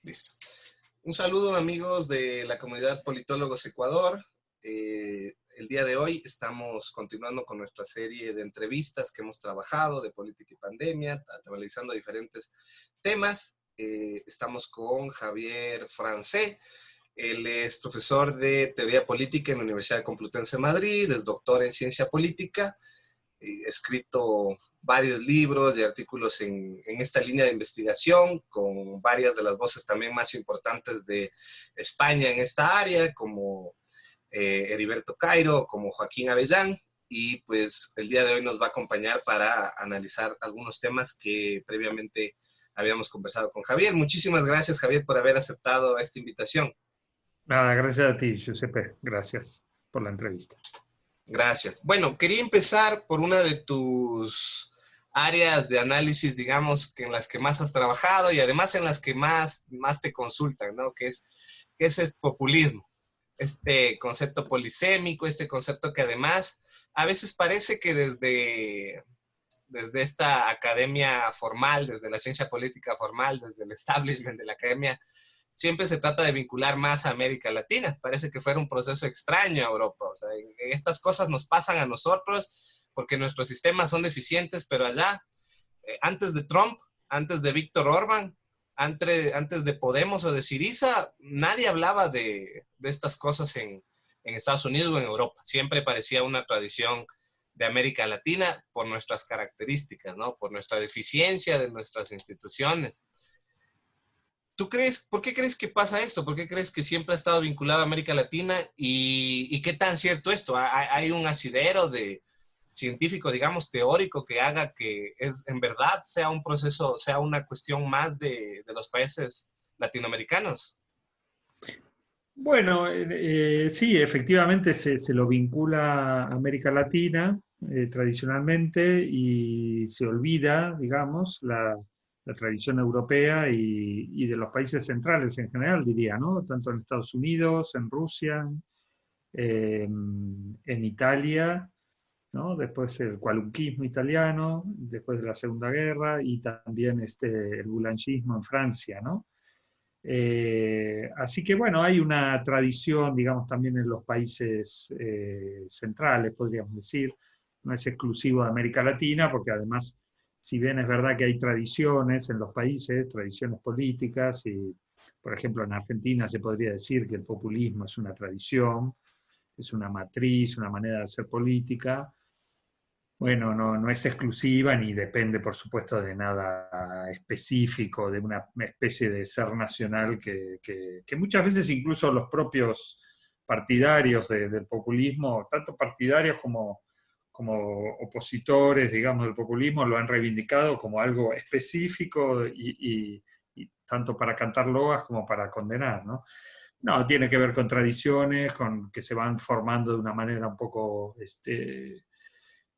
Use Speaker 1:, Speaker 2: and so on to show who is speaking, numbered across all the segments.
Speaker 1: Listo. Un saludo, amigos de la comunidad Politólogos Ecuador. El día de hoy estamos continuando con nuestra serie de entrevistas que hemos trabajado de política y pandemia, analizando diferentes temas. Estamos con Javier Francé. Él es profesor de teoría política en la Universidad Complutense de Madrid, es doctor en ciencia política, escrito varios libros y artículos en esta línea de investigación, con varias de las voces también más importantes de España en esta área, como Heriberto Cairo, como Joaquín Avellán, y pues el día de hoy nos va a acompañar para analizar algunos temas que previamente habíamos conversado con Javier. Muchísimas gracias, Javier, por haber aceptado esta invitación.
Speaker 2: Nada, gracias a ti, Giuseppe. Gracias por la entrevista.
Speaker 1: Gracias. Bueno, quería empezar por una de tus áreas de análisis, digamos, que en las que más has trabajado y además en las que más te consultan, ¿no? Que es el populismo. Este concepto polisémico, este concepto que además a veces parece que desde esta academia formal, desde la ciencia política formal, desde el establishment de la academia, siempre se trata de vincular más a América Latina. Parece que fuera un proceso extraño a Europa. O sea, estas cosas nos pasan a nosotros porque nuestros sistemas son deficientes, pero allá, antes de Trump, antes de Víctor Orbán, antes de Podemos o de Syriza, nadie hablaba de estas cosas en Estados Unidos o en Europa. Siempre parecía una tradición de América Latina por nuestras características, ¿no? Por nuestra deficiencia de nuestras instituciones. ¿Por qué crees que pasa esto? ¿Por qué crees que siempre ha estado vinculado a América Latina? ¿Y qué tan cierto esto? ¿Hay un asidero de científico, digamos, teórico que haga que en verdad sea un proceso, sea una cuestión más de los países latinoamericanos?
Speaker 2: Bueno, sí, efectivamente se lo vincula a América Latina tradicionalmente y se olvida, digamos, la tradición europea y de los países centrales en general, diría, ¿no? Tanto en Estados Unidos, en Rusia, en Italia, ¿no? Después el cualunquismo italiano, después de la Segunda Guerra y también el boulanger en Francia, ¿no? Así que bueno, hay una tradición, digamos, también en los países centrales, podríamos decir. No es exclusivo de América Latina, porque además, si bien es verdad que hay tradiciones en los países, tradiciones políticas, y por ejemplo en Argentina se podría decir que el populismo es una tradición, es una matriz, una manera de hacer política. Bueno, no es exclusiva ni depende, por supuesto, de nada específico, de una especie de ser nacional que muchas veces incluso los propios partidarios del populismo, tanto partidarios como opositores, digamos, del populismo, lo han reivindicado como algo específico y tanto para cantar loas como para condenar, ¿no? No, tiene que ver con tradiciones, con que se van formando de una manera un poco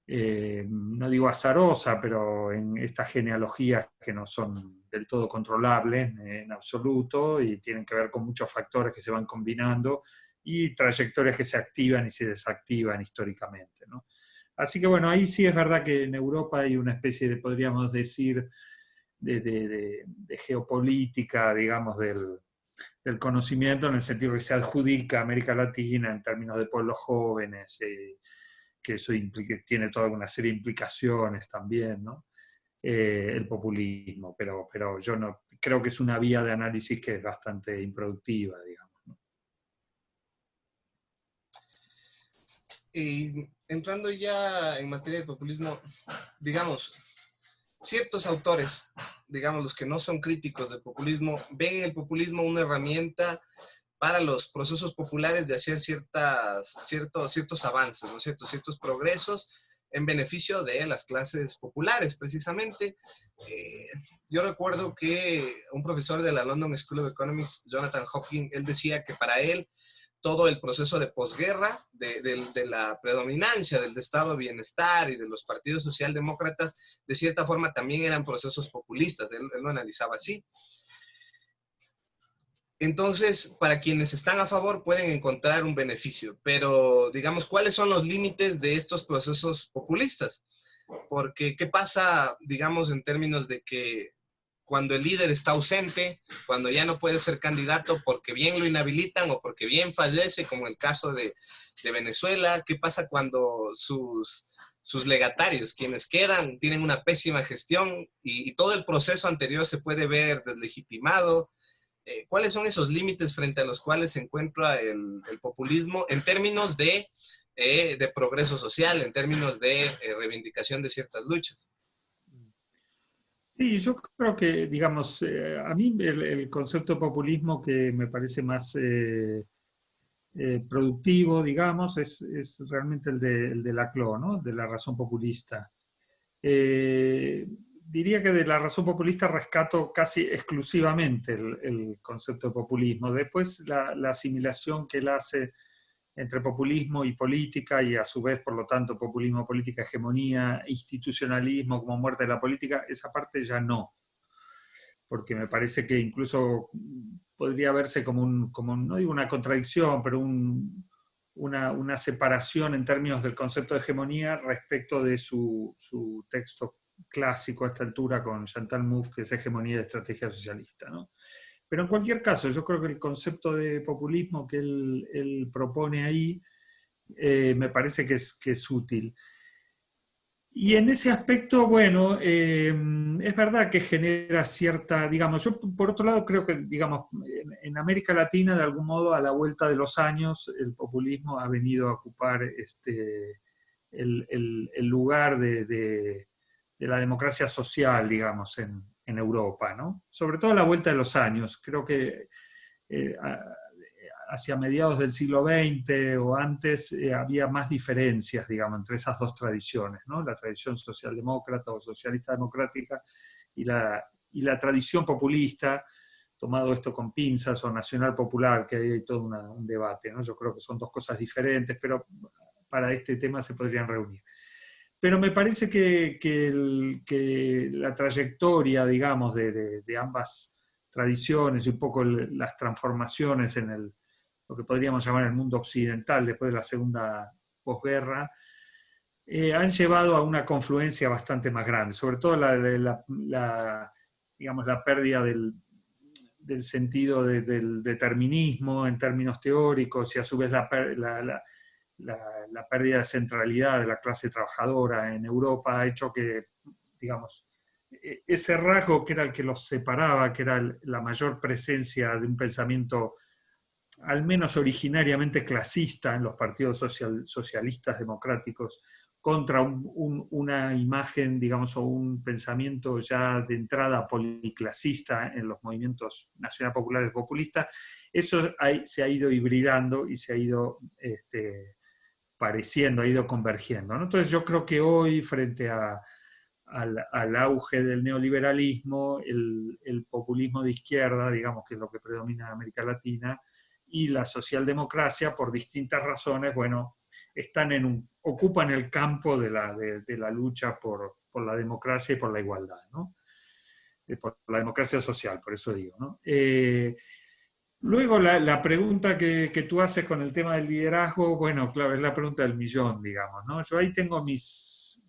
Speaker 2: no digo azarosa, pero en estas genealogías que no son del todo controlables en absoluto y tienen que ver con muchos factores que se van combinando y trayectorias que se activan y se desactivan históricamente, ¿no? Así que bueno, ahí sí es verdad que en Europa hay una especie de, podríamos decir, de geopolítica, digamos, del conocimiento en el sentido que se adjudica a América Latina en términos de pueblos jóvenes, que eso tiene toda una serie de implicaciones también, ¿no? El populismo, pero yo no creo que es una vía de análisis que es bastante improductiva, digamos, ¿no?
Speaker 1: Y entrando ya en materia de populismo, digamos, ciertos autores, digamos los que no son críticos del populismo, ven el populismo una herramienta para los procesos populares de hacer ciertos avances, ¿no es cierto? Ciertos progresos en beneficio de las clases populares, precisamente. Eh, yo recuerdo que un profesor de la London School of Economics, Jonathan Hopkins, él decía que para él todo el proceso de posguerra, de la predominancia del estado de bienestar y de los partidos socialdemócratas, de cierta forma también eran procesos populistas, él lo analizaba así. Entonces, para quienes están a favor pueden encontrar un beneficio, pero digamos, ¿cuáles son los límites de estos procesos populistas? Porque, ¿qué pasa, digamos, en términos de que cuando el líder está ausente, cuando ya no puede ser candidato porque bien lo inhabilitan o porque bien fallece, como el caso de Venezuela? ¿Qué pasa cuando sus legatarios, quienes quedan, tienen una pésima gestión y todo el proceso anterior se puede ver deslegitimado? ¿Cuáles son esos límites frente a los cuales se encuentra el populismo en términos de progreso social, en términos de reivindicación de ciertas luchas?
Speaker 2: Sí, yo creo que, digamos, a mí el concepto de populismo que me parece más productivo, digamos, es realmente el de Laclau, ¿no? De la razón populista. Diría que de la razón populista rescato casi exclusivamente el concepto de populismo. Después la asimilación que él hace entre populismo y política, y a su vez, por lo tanto, populismo, política, hegemonía, institucionalismo como muerte de la política, esa parte ya no, porque me parece que incluso podría verse no digo una contradicción, pero una separación en términos del concepto de hegemonía respecto de su texto clásico a esta altura con Chantal Mouffe, que es Hegemonía de Estrategia Socialista, ¿no? Pero en cualquier caso, yo creo que el concepto de populismo que él propone ahí me parece que es útil. Y en ese aspecto, bueno, es verdad que genera cierta, digamos, yo por otro lado creo que, digamos, en América Latina, de algún modo, a la vuelta de los años, el populismo ha venido a ocupar el lugar de la democracia social, digamos, en Europa, ¿no? Sobre todo a la vuelta de los años. Creo que eh, hacia mediados del siglo XX o antes había más diferencias, digamos, entre esas dos tradiciones, ¿no? La tradición socialdemócrata o socialista democrática y la tradición populista, tomado esto con pinzas, o nacional popular, que hay todo un debate, ¿no? Yo creo que son dos cosas diferentes, pero para este tema se podrían reunir. Pero me parece que la trayectoria, digamos, de ambas tradiciones y un poco las transformaciones en lo que podríamos llamar el mundo occidental después de la segunda posguerra, han llevado a una confluencia bastante más grande, sobre todo digamos, la pérdida del sentido del determinismo en términos teóricos y a su vez la pérdida de centralidad de la clase trabajadora en Europa ha hecho que, digamos, ese rasgo que era el que los separaba, que era la mayor presencia de un pensamiento al menos originariamente clasista en los partidos socialistas democráticos, contra una imagen, digamos, o un pensamiento ya de entrada policlasista en los movimientos nacional populares populistas, eso se ha ido hibridando y se ha ido pareciendo, ha ido convergiendo, ¿no? Entonces yo creo que hoy, frente al auge del neoliberalismo, el populismo de izquierda, digamos que es lo que predomina en América Latina, y la socialdemocracia, por distintas razones, bueno, ocupan el campo de la lucha por la democracia y por la igualdad, ¿no? Por la democracia social, por eso digo, ¿no? Luego la pregunta que tú haces con el tema del liderazgo, bueno, claro, es la pregunta del millón, digamos, ¿no? Yo ahí tengo mis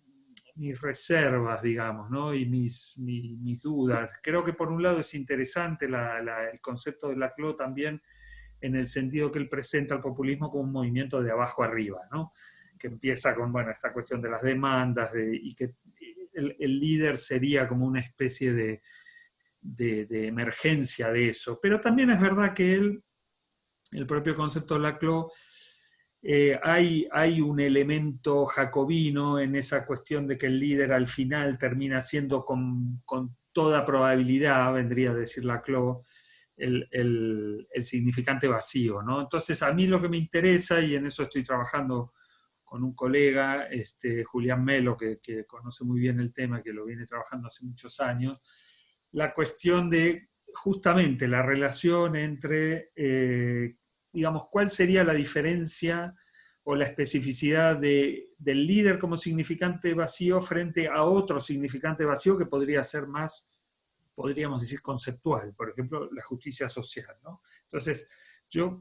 Speaker 2: reservas, digamos, ¿no? Y mis dudas. Creo que por un lado es interesante el concepto de Laclau también, en el sentido que él presenta el populismo como un movimiento de abajo arriba, ¿no? Que empieza con, bueno, esta cuestión de las demandas y que el líder sería como una especie de emergencia de eso. Pero también es verdad que el propio concepto de Laclau, hay un elemento jacobino en esa cuestión de que el líder al final termina siendo con toda probabilidad, vendría a decir Laclau, el significante vacío, ¿no? Entonces a mí lo que me interesa, y en eso estoy trabajando con un colega, Julián Melo, que conoce muy bien el tema, que lo viene trabajando hace muchos años, la cuestión de justamente la relación entre, digamos, cuál sería la diferencia o la especificidad del líder como significante vacío frente a otro significante vacío que podría ser más, podríamos decir, conceptual, por ejemplo, la justicia social, ¿no? Entonces, yo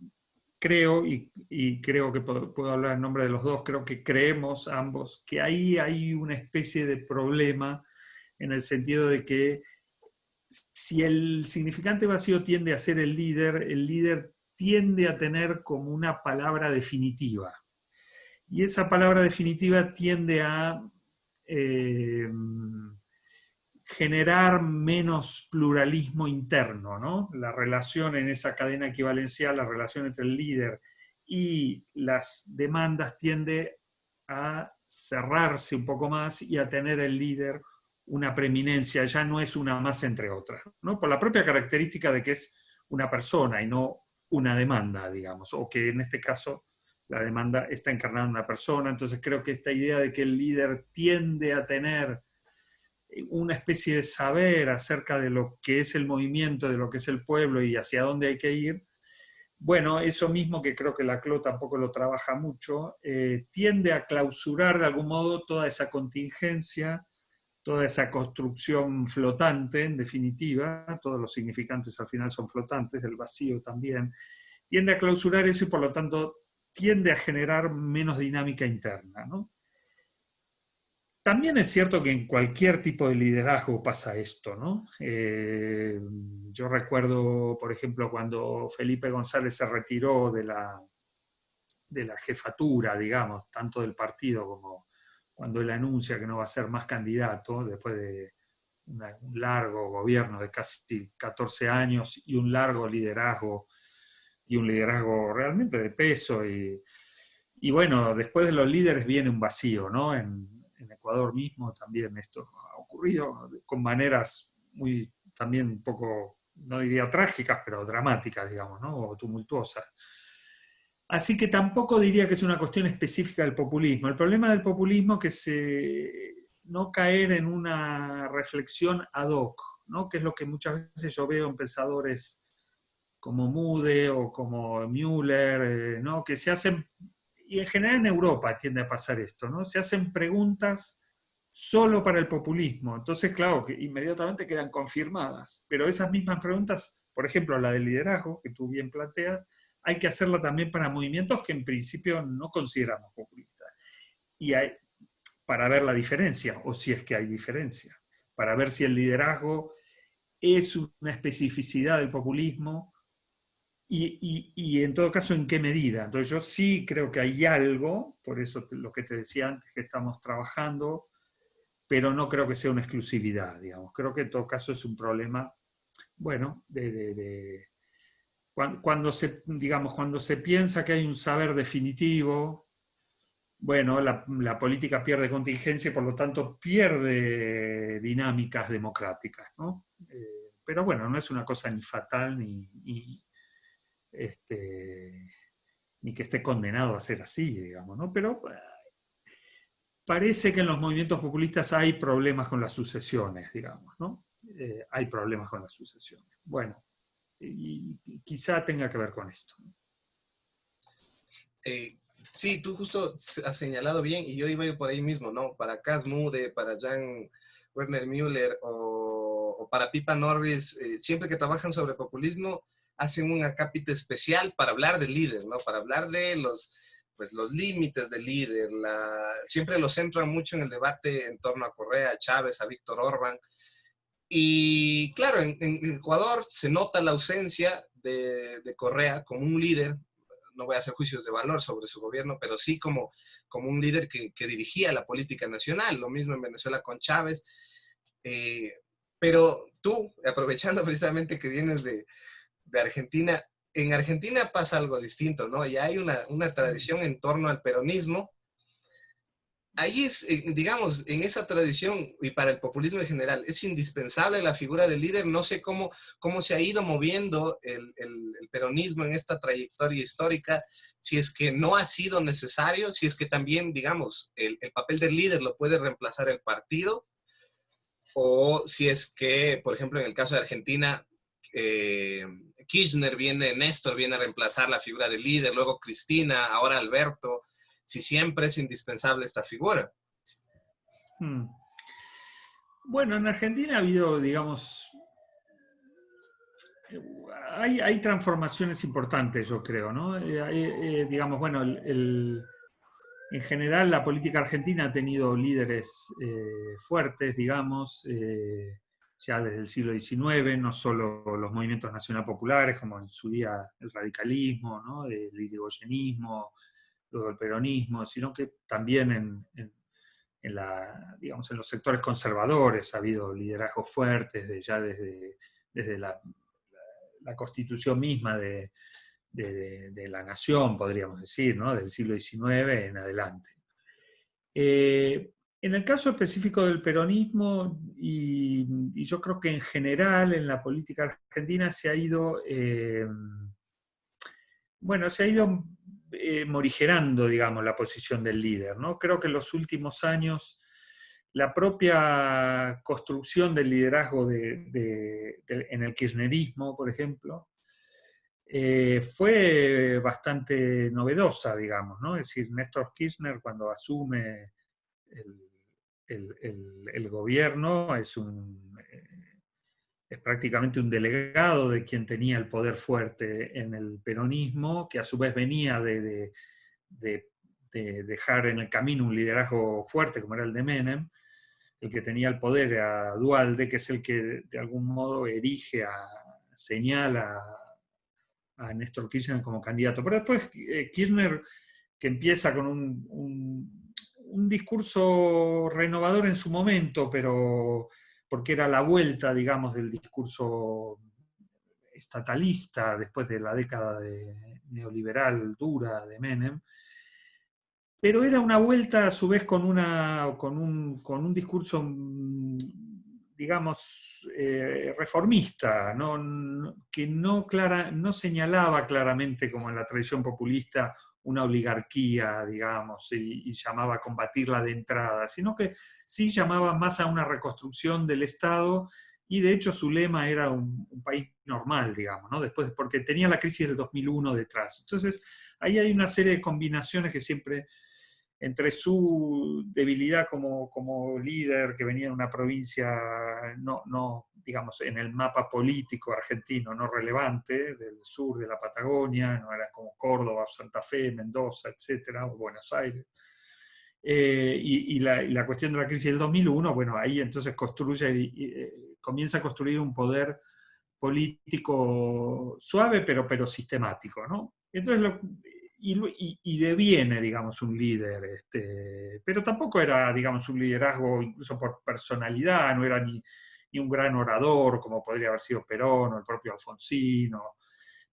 Speaker 2: creo, y creo que puedo hablar en nombre de los dos, creo que creemos ambos que ahí hay una especie de problema en el sentido de que si el significante vacío tiende a ser el líder tiende a tener como una palabra definitiva. Y esa palabra definitiva tiende a eh, generar menos pluralismo interno, ¿no? La relación en esa cadena equivalencial, la relación entre el líder y las demandas tiende a cerrarse un poco más y a tener el líder una preeminencia, ya no es una más entre otras, ¿no? Por la propia característica de que es una persona y no una demanda, digamos, o que en este caso la demanda está encarnada en una persona. Entonces creo que esta idea de que el líder tiende a tener una especie de saber acerca de lo que es el movimiento, de lo que es el pueblo y hacia dónde hay que ir, bueno, eso mismo que creo que la CLO tampoco lo trabaja mucho, tiende a clausurar de algún modo toda esa contingencia, toda esa construcción flotante, en definitiva, todos los significantes al final son flotantes, el vacío también, tiende a clausurar eso y por lo tanto tiende a generar menos dinámica interna, ¿no? También es cierto que en cualquier tipo de liderazgo pasa esto, ¿no? Yo recuerdo, por ejemplo, cuando Felipe González se retiró de la jefatura, digamos, tanto del partido como cuando él anuncia que no va a ser más candidato, después de un largo gobierno de casi 14 años y un largo liderazgo, y un liderazgo realmente de peso. Y bueno, después de los líderes viene un vacío, ¿no? En Ecuador mismo también esto ha ocurrido con maneras muy, también un poco, no diría trágicas, pero dramáticas, digamos, ¿no? O tumultuosas. Así que tampoco diría que es una cuestión específica del populismo. El problema del populismo es que no caer en una reflexión ad hoc, ¿no? Que es lo que muchas veces yo veo en pensadores como Mude o como Müller, ¿no? Que se hacen, y en general en Europa tiende a pasar esto, ¿no? Se hacen preguntas solo para el populismo. Entonces, claro, que inmediatamente quedan confirmadas. Pero esas mismas preguntas, por ejemplo, la del liderazgo, que tú bien planteas, hay que hacerla también para movimientos que en principio no consideramos populistas. Y hay, para ver la diferencia, o si es que hay diferencia, para ver si el liderazgo es una especificidad del populismo y en todo caso en qué medida. Entonces yo sí creo que hay algo, por eso lo que te decía antes que estamos trabajando, pero no creo que sea una exclusividad, digamos. Creo que en todo caso es un problema, bueno, cuando se, digamos, cuando se piensa que hay un saber definitivo, bueno, la política pierde contingencia y por lo tanto pierde dinámicas democráticas, ¿no? Pero bueno, no es una cosa ni fatal este, ni que esté condenado a ser así, digamos, ¿no? Pero parece que en los movimientos populistas hay problemas con las sucesiones, digamos, ¿no? Hay problemas con las sucesiones. Bueno, y quizá tenga que ver con esto.
Speaker 1: Sí, tú justo has señalado bien y yo iba a ir por ahí mismo, ¿no? Para Cas Mude, para Jan Werner Müller o para Pipa Norris, siempre que trabajan sobre populismo, hacen un acápite especial para hablar del líder, ¿no? Para hablar de pues, los límites del líder. Siempre lo centran mucho en el debate en torno a Correa, a Chávez, a Víctor Orbán. Y claro, en Ecuador se nota la ausencia de Correa como un líder. No voy a hacer juicios de valor sobre su gobierno, pero sí como un líder que dirigía la política nacional. Lo mismo en Venezuela con Chávez. Eh, pero tú, aprovechando precisamente que vienes de Argentina, en Argentina pasa algo distinto, ¿no? Y hay una tradición en torno al peronismo. Ahí es, digamos, en esa tradición y para el populismo en general, es indispensable la figura del líder. No sé cómo se ha ido moviendo el peronismo en esta trayectoria histórica, si es que no ha sido necesario, si es que también, digamos, el papel del líder lo puede reemplazar el partido, o si es que, por ejemplo, en el caso de Argentina, Néstor viene a reemplazar la figura del líder, luego Cristina, ahora Alberto, si siempre es indispensable esta figura.
Speaker 2: Bueno, en Argentina ha habido, digamos, hay transformaciones importantes, yo creo, ¿no? Digamos, bueno, en general la política argentina ha tenido líderes fuertes, digamos, ya desde el siglo XIX, no solo los movimientos nacional-populares, como en su día el radicalismo, ¿no? El irigoyenismo, luego el peronismo, sino que también digamos, en los sectores conservadores ha habido liderazgos fuertes desde la constitución misma de la nación, podríamos decir, ¿no? Del siglo XIX en adelante. En el caso específico del peronismo, y yo creo que en general en la política argentina se ha ido, morigerando, digamos, la posición del líder, ¿no? Creo que en los últimos años la propia construcción del liderazgo en el kirchnerismo, por ejemplo, fue bastante novedosa, digamos, ¿no? Es decir, Néstor Kirchner cuando asume el gobierno es prácticamente un delegado de quien tenía el poder fuerte en el peronismo, que a su vez venía de dejar en el camino un liderazgo fuerte como era el de Menem. El que tenía el poder era Duhalde, que es el que de algún modo señala a Néstor Kirchner como candidato. Pero después Kirchner, que empieza con un discurso renovador en su momento, pero porque era la vuelta, digamos, del discurso estatalista después de la década neoliberal dura de Menem, pero era una vuelta a su vez con un discurso, digamos, reformista, que no señalaba claramente, como en la tradición populista, una oligarquía, digamos, y llamaba a combatirla de entrada, sino que sí llamaba más a una reconstrucción del Estado, y de hecho su lema era un país normal, digamos, ¿no? Después, porque tenía la crisis del 2001 detrás. Entonces, ahí hay una serie de combinaciones que siempre, entre su debilidad como líder que venía de una provincia digamos, en el mapa político argentino no relevante, del sur de la Patagonia, no era como Córdoba, Santa Fe, Mendoza, etcétera, o Buenos Aires. Y la cuestión de la crisis del 2001, bueno, ahí entonces comienza a construir un poder político suave, pero sistemático, ¿no? Entonces, y deviene, digamos, un líder, pero tampoco era, digamos, un liderazgo incluso por personalidad, no era ni un gran orador como podría haber sido Perón o el propio Alfonsino,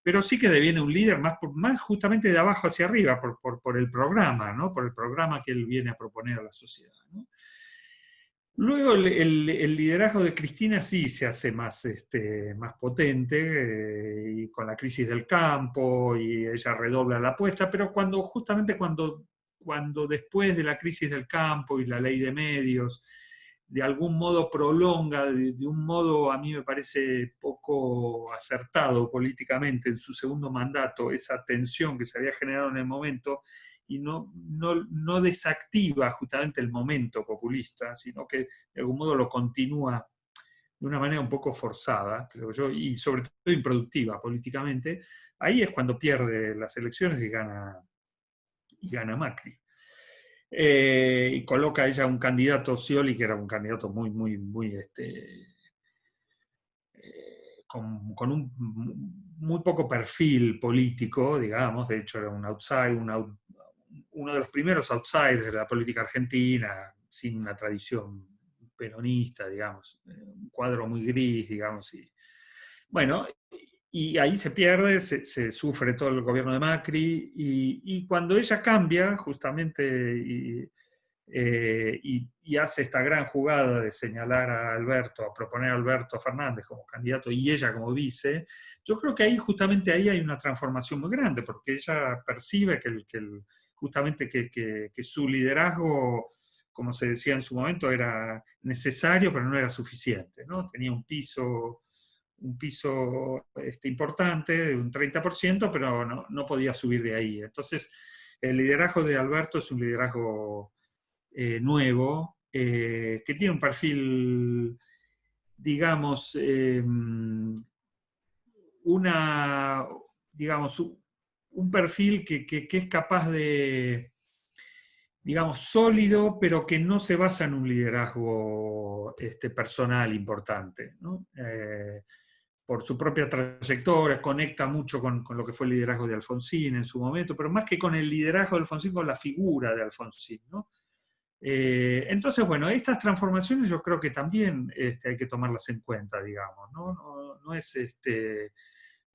Speaker 2: pero sí que deviene un líder más justamente de abajo hacia arriba, por el programa, ¿no? Por el programa que él viene a proponer a la sociedad, ¿no? Luego el liderazgo de Cristina sí se hace más potente, y con la crisis del campo, y ella redobla la apuesta, pero justamente cuando después de la crisis del campo y la ley de medios, de algún modo prolonga, de un modo a mí me parece poco acertado políticamente en su segundo mandato, esa tensión que se había generado en el momento, y no desactiva justamente el momento populista, sino que de algún modo lo continúa de una manera un poco forzada, creo yo, y sobre todo improductiva políticamente. Ahí es cuando pierde las elecciones y gana Macri. Y coloca a ella un candidato, Scioli, que era un candidato muy, muy, muy, con un muy poco perfil político, digamos. De hecho era un outsider, uno de los primeros outsiders de la política argentina, sin una tradición peronista, digamos, un cuadro muy gris, digamos. Bueno, y ahí se pierde, se sufre todo el gobierno de Macri, y cuando ella cambia, justamente, y hace esta gran jugada de señalar a Alberto, a proponer a Alberto Fernández como candidato y ella como vice, yo creo que justamente ahí hay una transformación muy grande, porque ella percibe justamente que su liderazgo, como se decía en su momento, era necesario, pero no era suficiente, ¿no? Tenía un piso importante, de un 30%, pero no podía subir de ahí. Entonces, el liderazgo de Alberto es un liderazgo nuevo, que tiene un perfil, digamos, digamos, un perfil que es capaz digamos, sólido, pero que no se basa en un liderazgo personal importante, ¿no? Por su propia trayectoria, conecta mucho con lo que fue el liderazgo de Alfonsín en su momento, pero más que con el liderazgo de Alfonsín, con la figura de Alfonsín, ¿no? Entonces, bueno, estas transformaciones yo creo que también hay que tomarlas en cuenta, digamos, ¿no? No es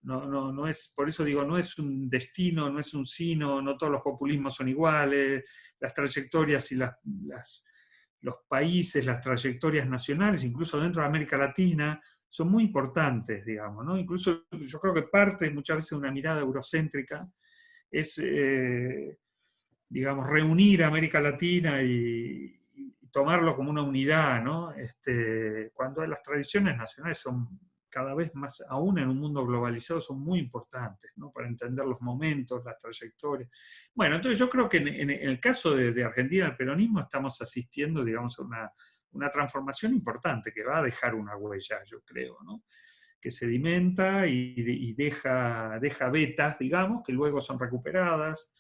Speaker 2: no es, por eso digo, no es un destino, no es un sino, no todos los populismos son iguales, las trayectorias y los países, las trayectorias nacionales, incluso dentro de América Latina, son muy importantes, digamos, ¿no? Incluso yo creo que parte muchas veces de una mirada eurocéntrica es, digamos, reunir a América Latina y tomarlo como una unidad, ¿no? Cuando las tradiciones nacionales son cada vez más, aún en un mundo globalizado, son muy importantes, ¿no? Para entender los momentos, las trayectorias. Bueno, entonces yo creo que en el caso de Argentina, el peronismo, estamos asistiendo, digamos, a una transformación importante que va a dejar una huella, yo creo, ¿no? Que sedimenta y deja vetas, digamos, que luego son recuperadas.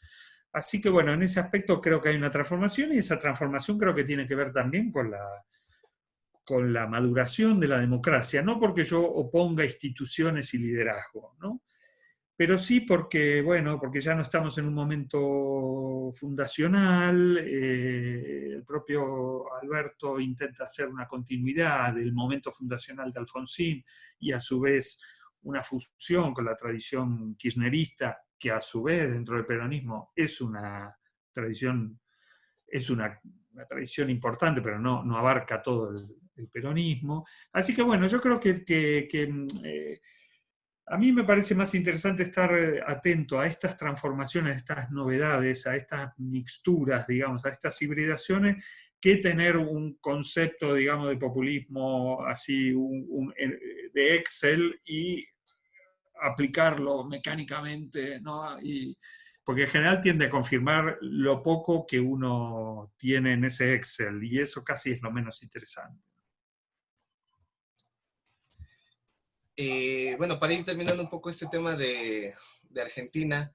Speaker 2: Así que bueno, en ese aspecto creo que hay una transformación y esa transformación creo que tiene que ver también con la maduración de la democracia, no porque yo oponga instituciones y liderazgo, ¿no? Pero sí porque, bueno, porque ya no estamos en un momento fundacional, el propio Alberto intenta hacer una continuidad del momento fundacional de Alfonsín y a su vez una fusión con la tradición kirchnerista, que a su vez dentro del peronismo es una tradición, una tradición importante, pero no abarca todo el peronismo. Así que bueno, yo creo que a mí me parece más interesante estar atento a estas transformaciones, a estas novedades, a estas mixturas, digamos, a estas hibridaciones, que tener un concepto, digamos, de populismo así, de Excel y aplicarlo mecánicamente, ¿no? Porque en general tiende a confirmar lo poco que uno tiene en ese Excel, y eso casi es lo menos interesante.
Speaker 1: Bueno, para ir terminando un poco este tema de Argentina,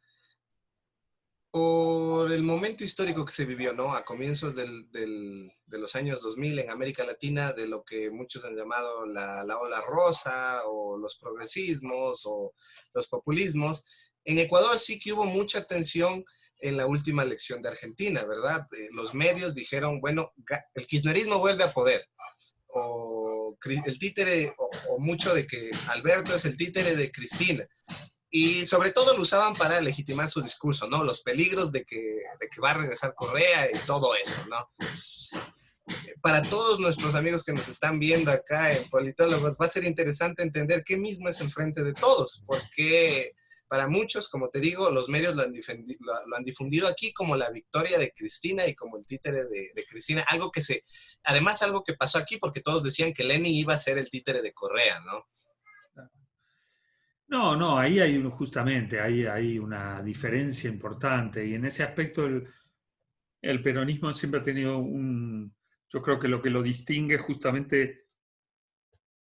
Speaker 1: por el momento histórico que se vivió, ¿no? A comienzos de los años 2000 en América Latina, de lo que muchos han llamado la ola rosa o los progresismos o los populismos. En Ecuador sí que hubo mucha tensión en la última elección de Argentina, ¿verdad? Los medios dijeron, bueno, el kirchnerismo vuelve a poder. O el títere, o mucho de que Alberto es el títere de Cristina. Y sobre todo lo usaban para legitimar su discurso, ¿no? Los peligros de que va a regresar Correa y todo eso, ¿no? Para todos nuestros amigos que nos están viendo acá en Politólogos, va a ser interesante entender qué mismo es el frente de todos, porque para muchos, como te digo, los medios lo han difundido aquí como la victoria de Cristina y como el títere de Cristina, además algo que pasó aquí porque todos decían que Lenin iba a ser el títere de Correa, ¿no?
Speaker 2: No, ahí hay justamente, ahí hay una diferencia importante y en ese aspecto el peronismo siempre ha tenido yo creo que lo distingue justamente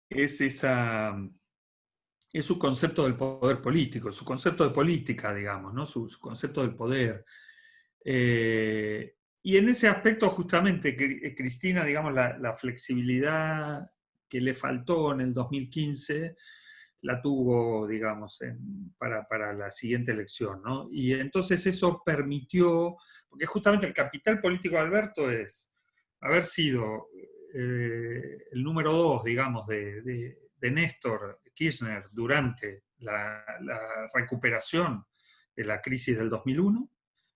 Speaker 2: es es su concepto del poder político, su concepto de política, digamos, ¿no? Su concepto del poder. Y en ese aspecto justamente Cristina, digamos, la flexibilidad que le faltó en el 2015 la tuvo, digamos, para la siguiente elección, ¿no? Y entonces eso permitió, porque justamente el capital político de Alberto es haber sido el número 2, digamos, de Néstor Kirchner durante la recuperación de la crisis del 2001,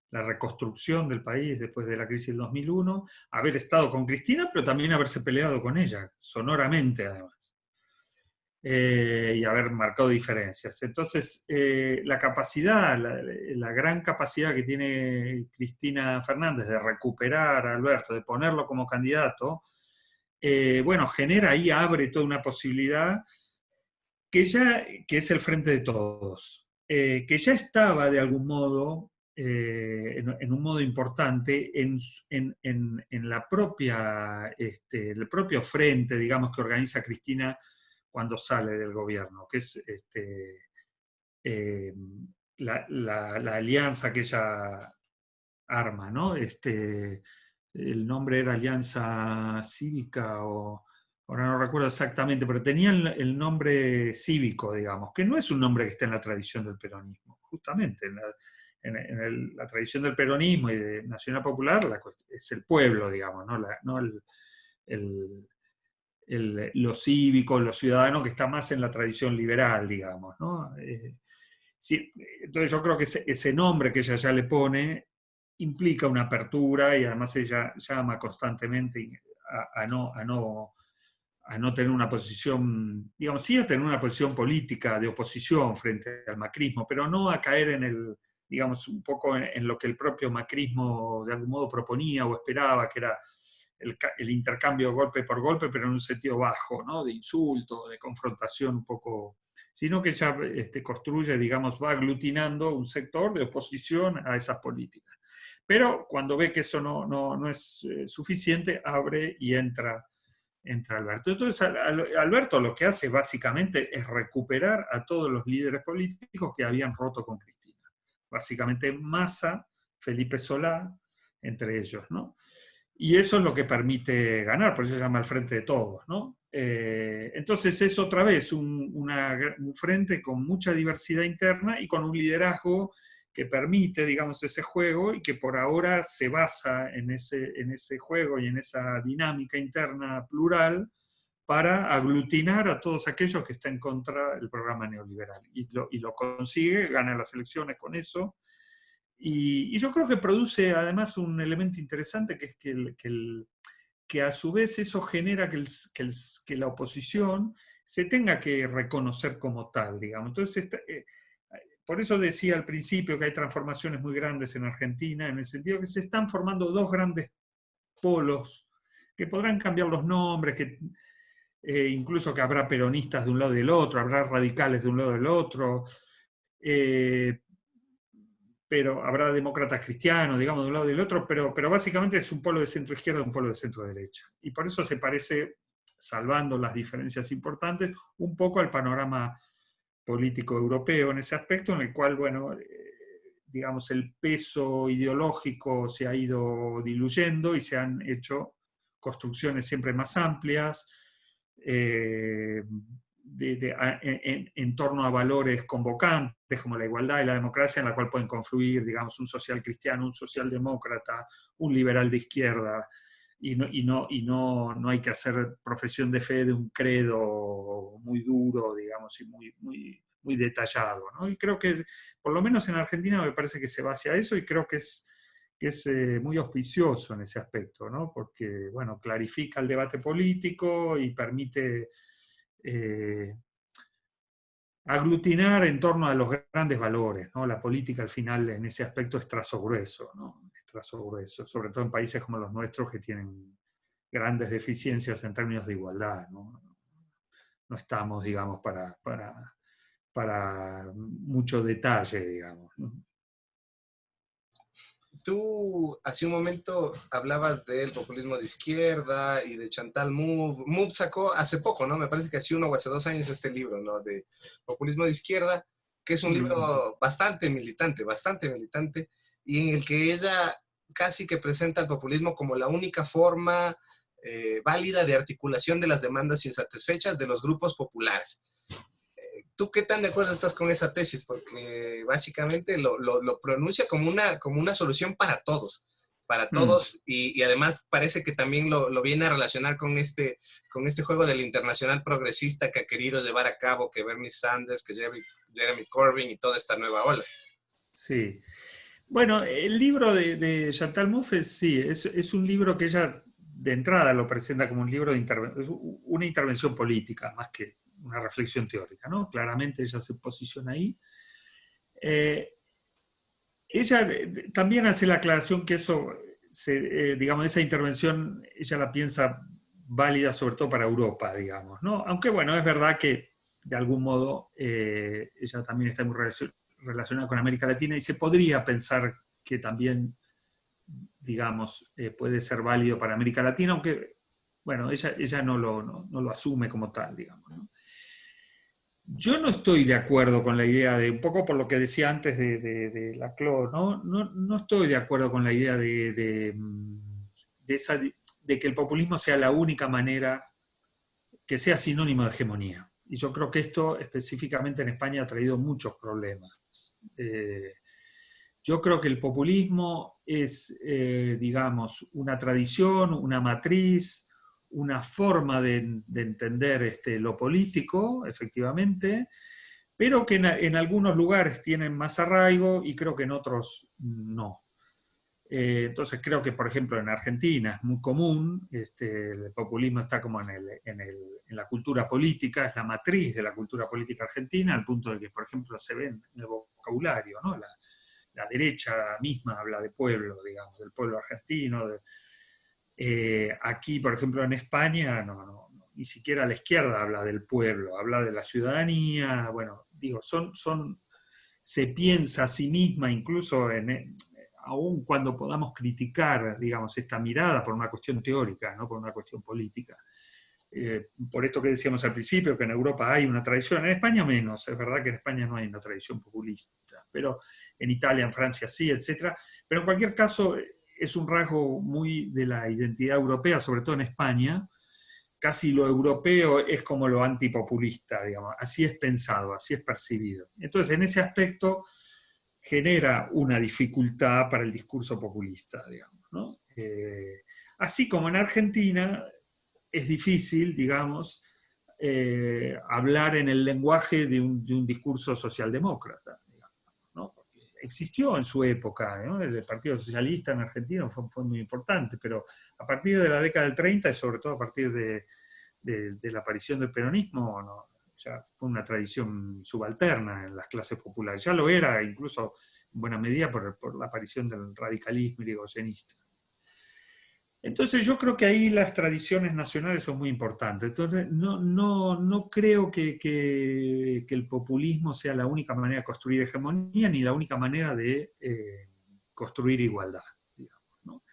Speaker 2: la reconstrucción del país después de la crisis del 2001, haber estado con Cristina, pero también haberse peleado con ella, sonoramente además. Y haber marcado diferencias. Entonces, la capacidad, la gran capacidad que tiene Cristina Fernández de recuperar a Alberto, de ponerlo como candidato, bueno, genera ahí, abre toda una posibilidad que es el frente de todos, que ya estaba de algún modo, en un modo importante, en la propia, el propio frente, digamos, que organiza Cristina cuando sale del gobierno, que es eh, la alianza que ella arma, ¿no? El nombre era Alianza Cívica o ahora no recuerdo exactamente, pero tenían el nombre cívico, digamos, que no es un nombre que está en la tradición del peronismo. Justamente la tradición del peronismo y de Nacional Popular es el pueblo, digamos, no el, lo cívico, lo ciudadano, que está más en la tradición liberal, digamos, ¿no? Sí, entonces yo creo que ese nombre que ella ya le pone implica una apertura y además ella llama constantemente a no tener una posición, digamos, sí a tener una posición política de oposición frente al macrismo, pero no a caer digamos, un poco en lo que el propio macrismo de algún modo proponía o esperaba, que era el intercambio golpe por golpe, pero en un sentido bajo, ¿no? De insulto, de confrontación un poco, sino que ya construye, digamos, va aglutinando un sector de oposición a esas políticas. Pero cuando ve que eso no es suficiente, abre y entra Alberto. Entonces, Alberto lo que hace básicamente es recuperar a todos los líderes políticos que habían roto con Cristina. Básicamente Massa, Felipe Solá, entre ellos, ¿no? Y eso es lo que permite ganar, por eso se llama el frente de todos, ¿no? Entonces es otra vez un frente con mucha diversidad interna y con un liderazgo que permite, digamos, ese juego y que por ahora se basa en ese juego y en esa dinámica interna plural para aglutinar a todos aquellos que están contra el programa neoliberal. Y lo consigue, gana las elecciones con eso. Y yo creo que produce además un elemento interesante que es que a su vez eso genera que la oposición se tenga que reconocer como tal, digamos. Entonces, por eso decía al principio que hay transformaciones muy grandes en Argentina, en el sentido que se están formando dos grandes polos que podrán cambiar los nombres, incluso que habrá peronistas de un lado y del otro, habrá radicales de un lado y del otro, pero habrá demócratas cristianos, digamos, de un lado y del otro, pero básicamente es un polo de centro izquierda y un polo de centro derecha. Y por eso se parece, salvando las diferencias importantes, un poco al panorama político europeo en ese aspecto, en el cual, bueno, digamos, el peso ideológico se ha ido diluyendo y se han hecho construcciones siempre más amplias, en torno a valores convocantes como la igualdad y la democracia, en la cual pueden confluir, digamos, un social cristiano, un socialdemócrata, un liberal de izquierda, y no hay que hacer profesión de fe de un credo muy duro, digamos, y muy detallado, ¿no? Y creo que, por lo menos en Argentina, me parece que se va hacia eso y creo que es muy auspicioso en ese aspecto, ¿no? Porque, bueno, clarifica el debate político y permite aglutinar en torno a los grandes valores, ¿no? La política al final en ese aspecto es trazo grueso, ¿no? Es trazo grueso, sobre todo en países como los nuestros que tienen grandes deficiencias en términos de igualdad, ¿no? No estamos, digamos, para mucho detalle, digamos, ¿no?
Speaker 1: Tú hace un momento hablabas del populismo de izquierda y de Chantal Mouffe. Mouffe sacó hace poco, ¿no? Me parece que hace 1 o hace 2 años este libro, ¿no? De populismo de izquierda, que es un libro bastante militante, y en el que ella casi que presenta el populismo como la única forma válida de articulación de las demandas insatisfechas de los grupos populares. ¿Tú qué tan de acuerdo estás con esa tesis? Porque básicamente lo pronuncia como una solución para todos y además parece que también lo viene a relacionar con este juego del internacional progresista que ha querido llevar a cabo que Bernie Sanders, que Jeremy Corbyn y toda esta nueva ola.
Speaker 2: Sí. Bueno, el libro de Chantal Mouffe, sí, es un libro que ella de entrada lo presenta como un libro una intervención política, más que una reflexión teórica, ¿no? Claramente ella se posiciona ahí. Ella también hace la aclaración que eso, digamos, esa intervención, ella la piensa válida sobre todo para Europa, digamos, ¿no? Aunque bueno, es verdad que de algún modo ella también está muy relacionada con América Latina y se podría pensar que también, digamos, puede ser válido para América Latina, aunque, bueno, ella no lo asume como tal, digamos, ¿no? Yo no estoy de acuerdo con la idea de, un poco por lo que decía antes de Laclau, ¿no? No estoy de acuerdo con la idea de que el populismo sea la única manera que sea sinónimo de hegemonía. Y yo creo que esto específicamente en España ha traído muchos problemas. Yo creo que el populismo es, digamos, una tradición, una matriz, una forma de entender lo político, efectivamente, pero que en algunos lugares tienen más arraigo y creo que en otros no. Entonces creo que, por ejemplo, en Argentina es muy común, el populismo está como en la cultura política, es la matriz de la cultura política argentina, al punto de que, por ejemplo, se ve en el vocabulario, ¿no? La derecha misma habla de pueblo, digamos, del pueblo argentino. Aquí, por ejemplo, en España, ni siquiera la izquierda habla del pueblo, habla de la ciudadanía. Bueno, digo, se piensa a sí misma, incluso aun cuando podamos criticar, digamos, esta mirada por una cuestión teórica, no por una cuestión política. Por esto que decíamos al principio, que en Europa hay una tradición, en España menos, es verdad que en España no hay una tradición populista, pero en Italia, en Francia sí, etc. Pero en cualquier caso es un rasgo muy de la identidad europea, sobre todo en España. Casi lo europeo es como lo antipopulista, digamos, así es pensado, así es percibido. Entonces, en ese aspecto genera una dificultad para el discurso populista, digamos, ¿no? Así como en Argentina es difícil, digamos, hablar en el lenguaje de un discurso socialdemócrata, digamos, ¿no? Porque existió en su época, ¿no? El Partido Socialista en Argentina fue muy importante, pero a partir de la década del 30 y sobre todo a partir de la aparición del peronismo, ¿no? Ya fue una tradición subalterna en las clases populares. Ya lo era, incluso en buena medida, por la aparición del radicalismo irigoyenista. Entonces yo creo que ahí las tradiciones nacionales son muy importantes. Entonces no creo que el populismo sea la única manera de construir hegemonía ni la única manera de construir igualdad, digamos, ¿no?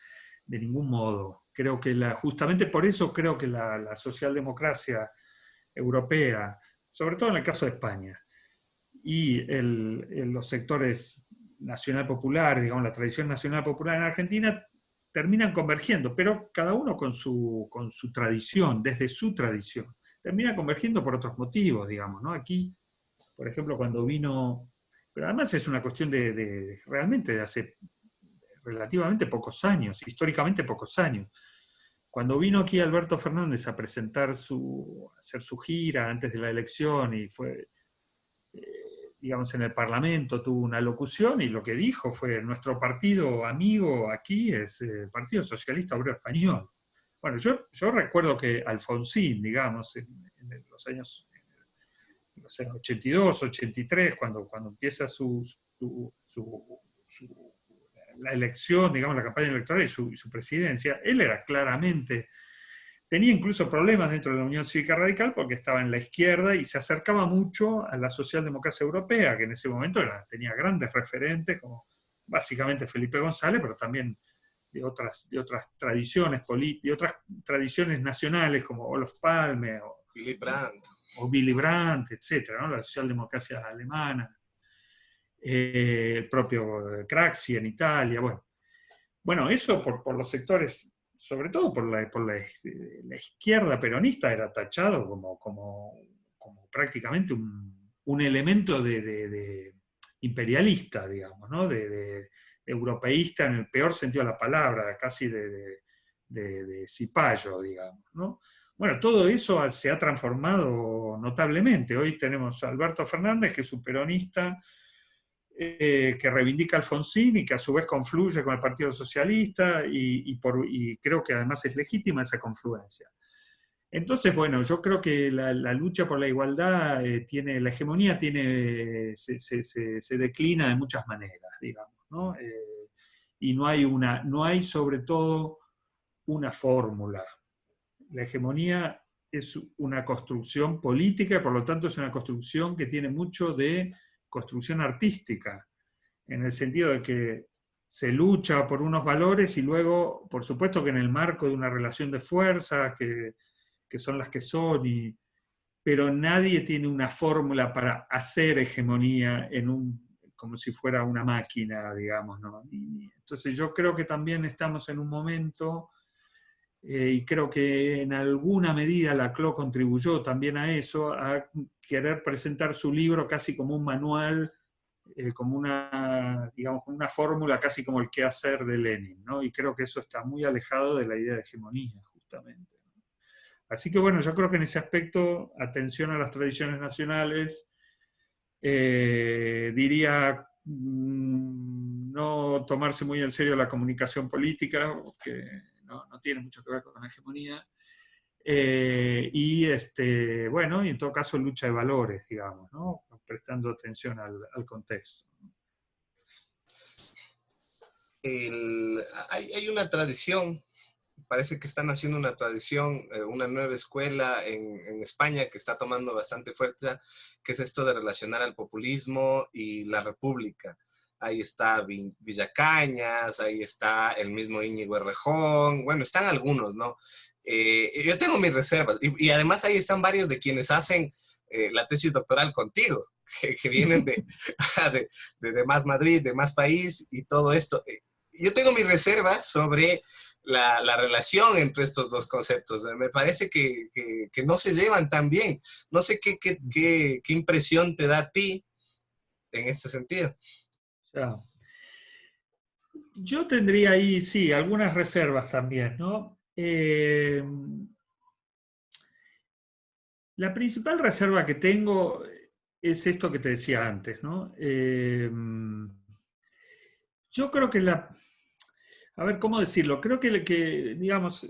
Speaker 2: De ningún modo. Creo que justamente por eso creo que la socialdemocracia europea, sobre todo en el caso de España, y los sectores nacional populares, digamos, la tradición nacional popular en Argentina, terminan convergiendo, pero cada uno con su tradición, desde su tradición. Termina convergiendo por otros motivos, digamos, ¿no? Aquí, por ejemplo, cuando vino, pero además es una cuestión realmente de hace relativamente pocos años, históricamente pocos años. Cuando vino aquí Alberto Fernández a hacer su gira antes de la elección y fue, digamos, en el Parlamento, tuvo una locución y lo que dijo fue: nuestro partido amigo aquí es el Partido Socialista Obrero Español. Bueno, yo recuerdo que Alfonsín, digamos, en los años 82, 83, cuando empieza la elección, digamos, la campaña electoral y su presidencia, él era claramente, tenía incluso problemas dentro de la Unión Cívica Radical porque estaba en la izquierda y se acercaba mucho a la socialdemocracia europea, que en ese momento tenía grandes referentes, como básicamente Felipe González, pero también de otras tradiciones de otras tradiciones nacionales como Olof Palme
Speaker 1: Willy Brandt.
Speaker 2: O Willy Brandt, etc., ¿no? La socialdemocracia alemana, el propio Craxi en Italia, bueno, eso por los sectores, sobre todo por la izquierda peronista, era tachado como prácticamente un elemento de imperialista, digamos, ¿no? De europeísta en el peor sentido de la palabra, casi de cipayo, digamos, ¿no? Bueno, todo eso se ha transformado notablemente. Hoy tenemos a Alberto Fernández, que es un peronista que reivindica a Alfonsín y que a su vez confluye con el Partido Socialista y creo que además es legítima esa confluencia. Entonces, bueno, yo creo que la lucha por la igualdad la hegemonía se declina de muchas maneras, digamos, ¿no? Y no hay sobre todo una fórmula. La hegemonía es una construcción política y por lo tanto es una construcción que tiene mucho de construcción artística, en el sentido de que se lucha por unos valores y luego, por supuesto que en el marco de una relación de fuerza, que son las que son, pero nadie tiene una fórmula para hacer hegemonía como si fuera una máquina, digamos, ¿no? Entonces yo creo que también estamos en un momento, y creo que en alguna medida la CLO contribuyó también a eso, a querer presentar su libro casi como un manual, como digamos, una fórmula casi como el quehacer de Lenin, ¿no? Y creo que eso está muy alejado de la idea de hegemonía, justamente. Así que bueno, yo creo que en ese aspecto, atención a las tradiciones nacionales, diría no tomarse muy en serio la comunicación política, que no tiene mucho que ver con la hegemonía, bueno, y en todo caso lucha de valores, digamos, ¿no? Prestando atención al contexto.
Speaker 1: Hay una tradición, parece que están haciendo una tradición, una nueva escuela en España que está tomando bastante fuerza, que es esto de relacionar al populismo y la república. Ahí está Villacañas, ahí está el mismo Íñigo Errejón, bueno, están algunos, ¿no? Yo tengo mis reservas, y además ahí están varios de quienes hacen la tesis doctoral contigo, que vienen de Más Madrid, de Más País y todo esto. Yo tengo mis reservas sobre la relación entre estos dos conceptos. Me parece que no se llevan tan bien. No sé qué impresión te da a ti en este sentido.
Speaker 2: Ya. Yo tendría ahí, sí, algunas reservas también, ¿no? La principal reserva que tengo es esto que te decía antes, ¿no? Yo creo que a ver, ¿cómo decirlo? Creo que digamos,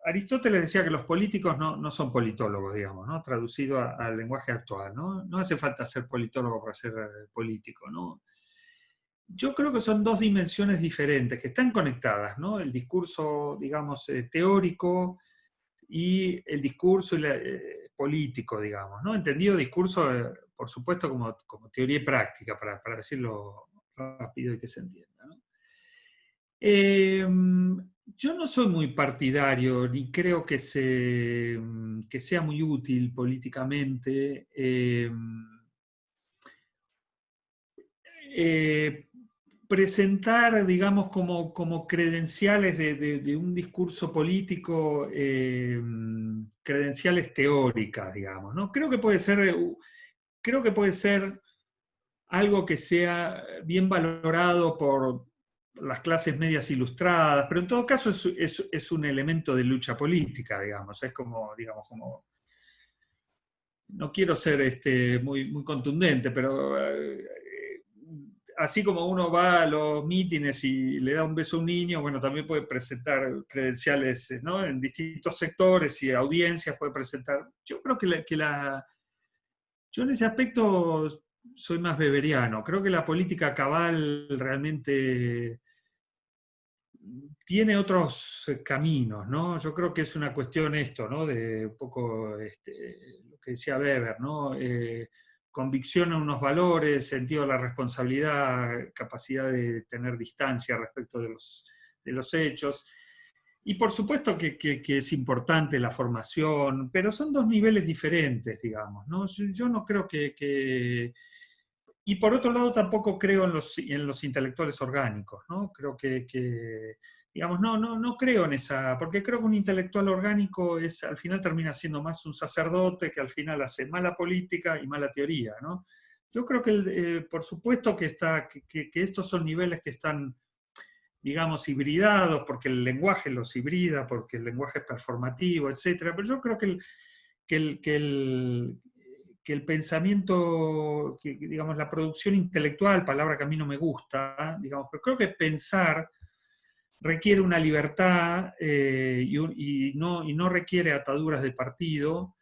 Speaker 2: Aristóteles decía que los políticos no son politólogos, digamos, ¿no? Traducido al lenguaje actual, ¿no? No hace falta ser politólogo para ser político, ¿no? Yo creo que son dos dimensiones diferentes, que están conectadas, ¿no? El discurso, digamos, teórico y el discurso político, digamos, ¿no? Entendido discurso, por supuesto, como teoría y práctica, para decirlo rápido y que se entienda, ¿no? Yo no soy muy partidario, ni creo que sea muy útil políticamente eh, presentar, digamos, como credenciales de un discurso político, credenciales teóricas, digamos, ¿no? Creo que puede ser algo que sea bien valorado por las clases medias ilustradas, pero en todo caso es un elemento de lucha política, digamos, es como, digamos, no quiero ser muy contundente, pero así como uno va a los mítines y le da un beso a un niño, bueno, también puede presentar credenciales, ¿no? En distintos sectores y audiencias puede presentar. Yo creo yo en ese aspecto soy más weberiano. Creo que la política cabal realmente tiene otros caminos, ¿no? Yo creo que es una cuestión esto, ¿no? De un poco lo que decía Weber, ¿no? Convicción en unos valores, sentido de la responsabilidad, capacidad de tener distancia respecto de los hechos. Y por supuesto que es importante la formación, pero son dos niveles diferentes, digamos, ¿no? Yo no creo y por otro lado tampoco creo en los intelectuales orgánicos, ¿no? Creo digamos, no creo en esa, porque creo que un intelectual orgánico al final termina siendo más un sacerdote que al final hace mala política y mala teoría, ¿no? Yo creo que, por supuesto que estos son niveles que están, digamos, hibridados, porque el lenguaje los hibrida, porque el lenguaje es performativo, etcétera, pero yo creo que el pensamiento, digamos, la producción intelectual, palabra que a mí no me gusta, digamos, pero creo que pensar requiere una libertad y no requiere ataduras de partido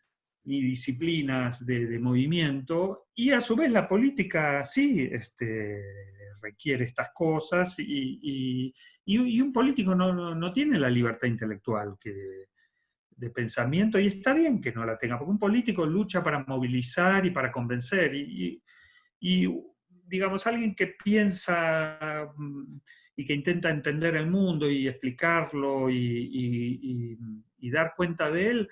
Speaker 2: ni disciplinas de movimiento, y a su vez la política sí requiere estas cosas, y un político no tiene la libertad intelectual de pensamiento, y está bien que no la tenga, porque un político lucha para movilizar y para convencer, y digamos, alguien que piensa y que intenta entender el mundo y explicarlo y dar cuenta de él,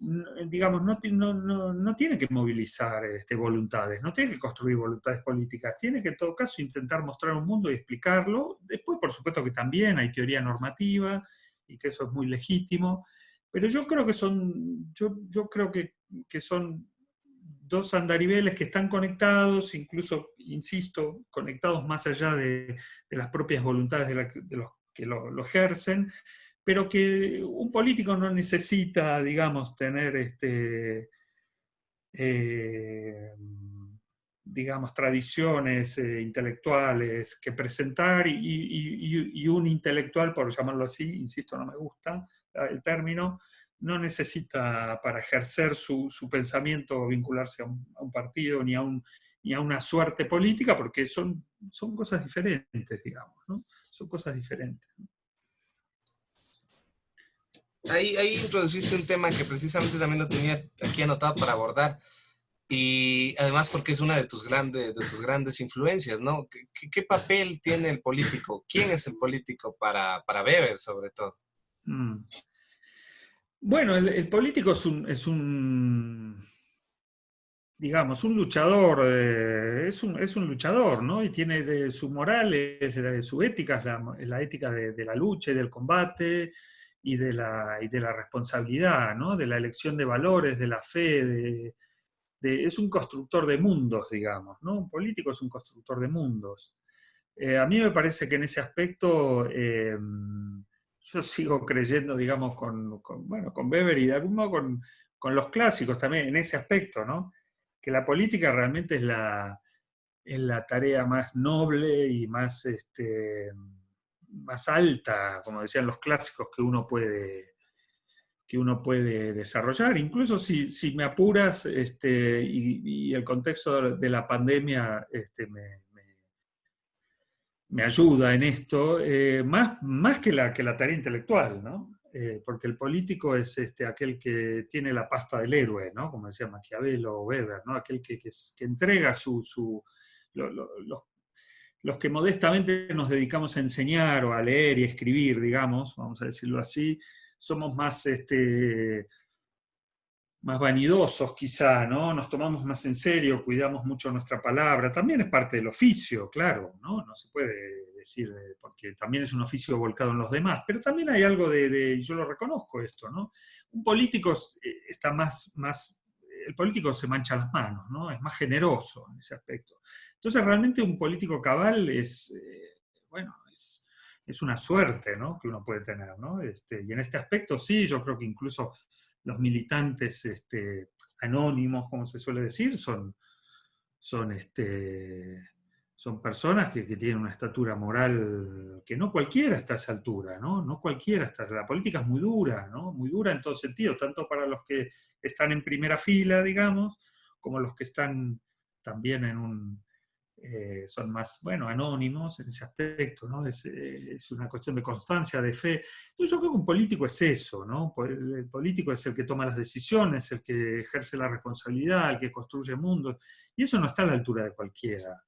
Speaker 2: digamos, no tiene que movilizar voluntades, no tiene que construir voluntades políticas, tiene que en todo caso intentar mostrar un mundo y explicarlo. Después, por supuesto que también hay teoría normativa y que eso es muy legítimo, pero yo creo que yo creo que son dos andariveles que están conectados, incluso, insisto, conectados más allá de las propias voluntades de los que lo ejercen, pero que un político no necesita, digamos, tener eh, digamos, tradiciones intelectuales que presentar y un intelectual, por llamarlo así, insisto, no me gusta el término, no necesita para ejercer su pensamiento vincularse a un partido ni a una suerte política, porque son cosas diferentes, digamos, ¿no? Son cosas diferentes.
Speaker 1: Ahí introduciste un tema que precisamente también lo tenía aquí anotado para abordar, y además porque es una de tus grandes influencias, ¿no? ¿Qué papel tiene el político? ¿Quién es el político para Weber, sobre todo?
Speaker 2: Mm. Bueno, el político digamos, un luchador, es un luchador, ¿no? Y tiene su moral, su ética, es la ética de la lucha y del combate y de la responsabilidad, ¿no? De la elección de valores, de la fe, es un constructor de mundos, digamos, ¿no? Un político es un constructor de mundos. A mí me parece que en ese aspecto yo sigo creyendo, digamos, bueno, con Weber y de algún modo con los clásicos también, en ese aspecto, ¿no? Que la política realmente es la tarea más noble y más, más alta, como decían los clásicos, que uno puede desarrollar. Incluso si me apuras, y el contexto de la pandemia me ayuda en esto, más que que la tarea intelectual, ¿no? Porque el político es aquel que tiene la pasta del héroe, ¿no? Como decía Maquiavelo o Weber, ¿no? Aquel que entrega los que modestamente nos dedicamos a enseñar o a leer y escribir, digamos, vamos a decirlo así, somos más vanidosos quizá, ¿no? Nos tomamos más en serio, cuidamos mucho nuestra palabra. También es parte del oficio, claro, ¿no? No se puede decir, porque también es un oficio volcado en los demás, pero también hay algo y yo lo reconozco esto, ¿no? Un político está el político se mancha las manos, ¿no? Es más generoso en ese aspecto. Entonces realmente un político cabal bueno, es una suerte, ¿no? Que uno puede tener, ¿no? Y en este aspecto sí, yo creo que incluso los militantes anónimos, como se suele decir, son, son personas que tienen una estatura moral que no cualquiera está a esa altura, ¿no? No cualquiera está. La política es muy dura, ¿no? Muy dura en todo sentido, tanto para los que están en primera fila, digamos, como los que están también son más, bueno, anónimos en ese aspecto, ¿no? Es una cuestión de constancia, de fe. Entonces yo creo que un político es eso, ¿no? El político es el que toma las decisiones, el que ejerce la responsabilidad, el que construye mundos, y eso no está a la altura de cualquiera.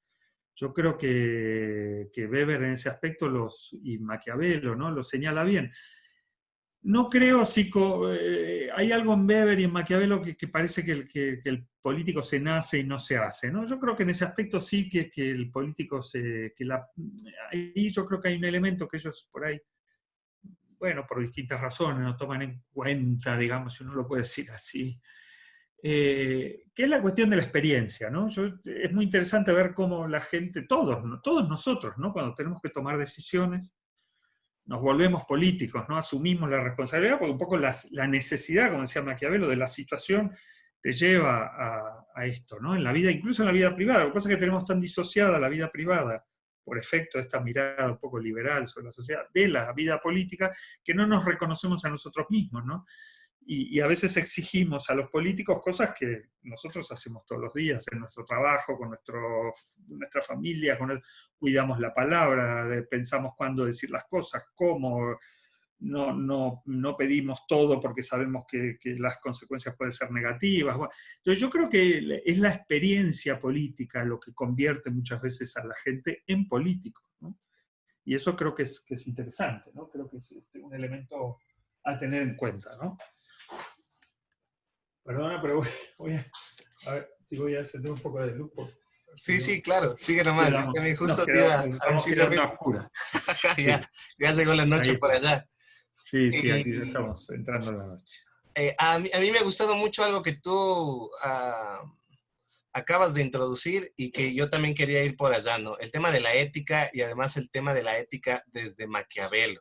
Speaker 2: Yo creo que Weber en ese aspecto y Maquiavelo, ¿no? Lo señala bien. No creo, hay algo en Weber y en Maquiavelo que parece que el político se nace y no se hace, ¿no? Yo creo que en ese aspecto sí que el político ahí yo creo que hay un elemento que ellos por ahí, bueno, por distintas razones, no toman en cuenta, digamos, si uno lo puede decir así, que es la cuestión de la experiencia, ¿no? Es muy interesante ver cómo la gente, todos, ¿no? Todos nosotros, ¿no? Cuando tenemos que tomar decisiones, nos volvemos políticos, ¿no? Asumimos la responsabilidad, porque un poco la necesidad, como decía Maquiavelo, de la situación te lleva a esto, ¿no? En la vida, incluso en la vida privada, lo que pasa es que tenemos tan disociada la vida privada, por efecto de esta mirada un poco liberal sobre la sociedad, de la vida política, que no nos reconocemos a nosotros mismos, ¿no? Y a veces exigimos a los políticos cosas que nosotros hacemos todos los días en nuestro trabajo, con nuestra familia, cuidamos la palabra, pensamos cuándo decir las cosas, cómo, no pedimos todo porque sabemos que las consecuencias pueden ser negativas. Bueno, entonces yo creo que es la experiencia política lo que convierte muchas veces a la gente en político, ¿no? Y eso creo que es interesante, ¿no? Creo que es un elemento a tener en cuenta, ¿no? Perdona, pero a ver si voy a hacer un poco de luz, porque si
Speaker 1: Sí,
Speaker 2: no,
Speaker 1: sí, claro, sigue nomás. Yo también
Speaker 2: nos
Speaker 1: justo te iba
Speaker 2: nos
Speaker 1: a
Speaker 2: estamos
Speaker 1: decir lo
Speaker 2: quedando a
Speaker 1: mismo.
Speaker 2: oscuras.
Speaker 1: Ya,
Speaker 2: Sí,
Speaker 1: ya llegó la
Speaker 2: ahí
Speaker 1: noche por
Speaker 2: está.
Speaker 1: allá.
Speaker 2: Sí, sí, aquí ya
Speaker 1: Y
Speaker 2: estamos entrando en la noche.
Speaker 1: a mí me ha gustado mucho algo que tú acabas de introducir y que yo también quería ir por allá, ¿no? El tema de la ética y además el tema de la ética desde Maquiavelo.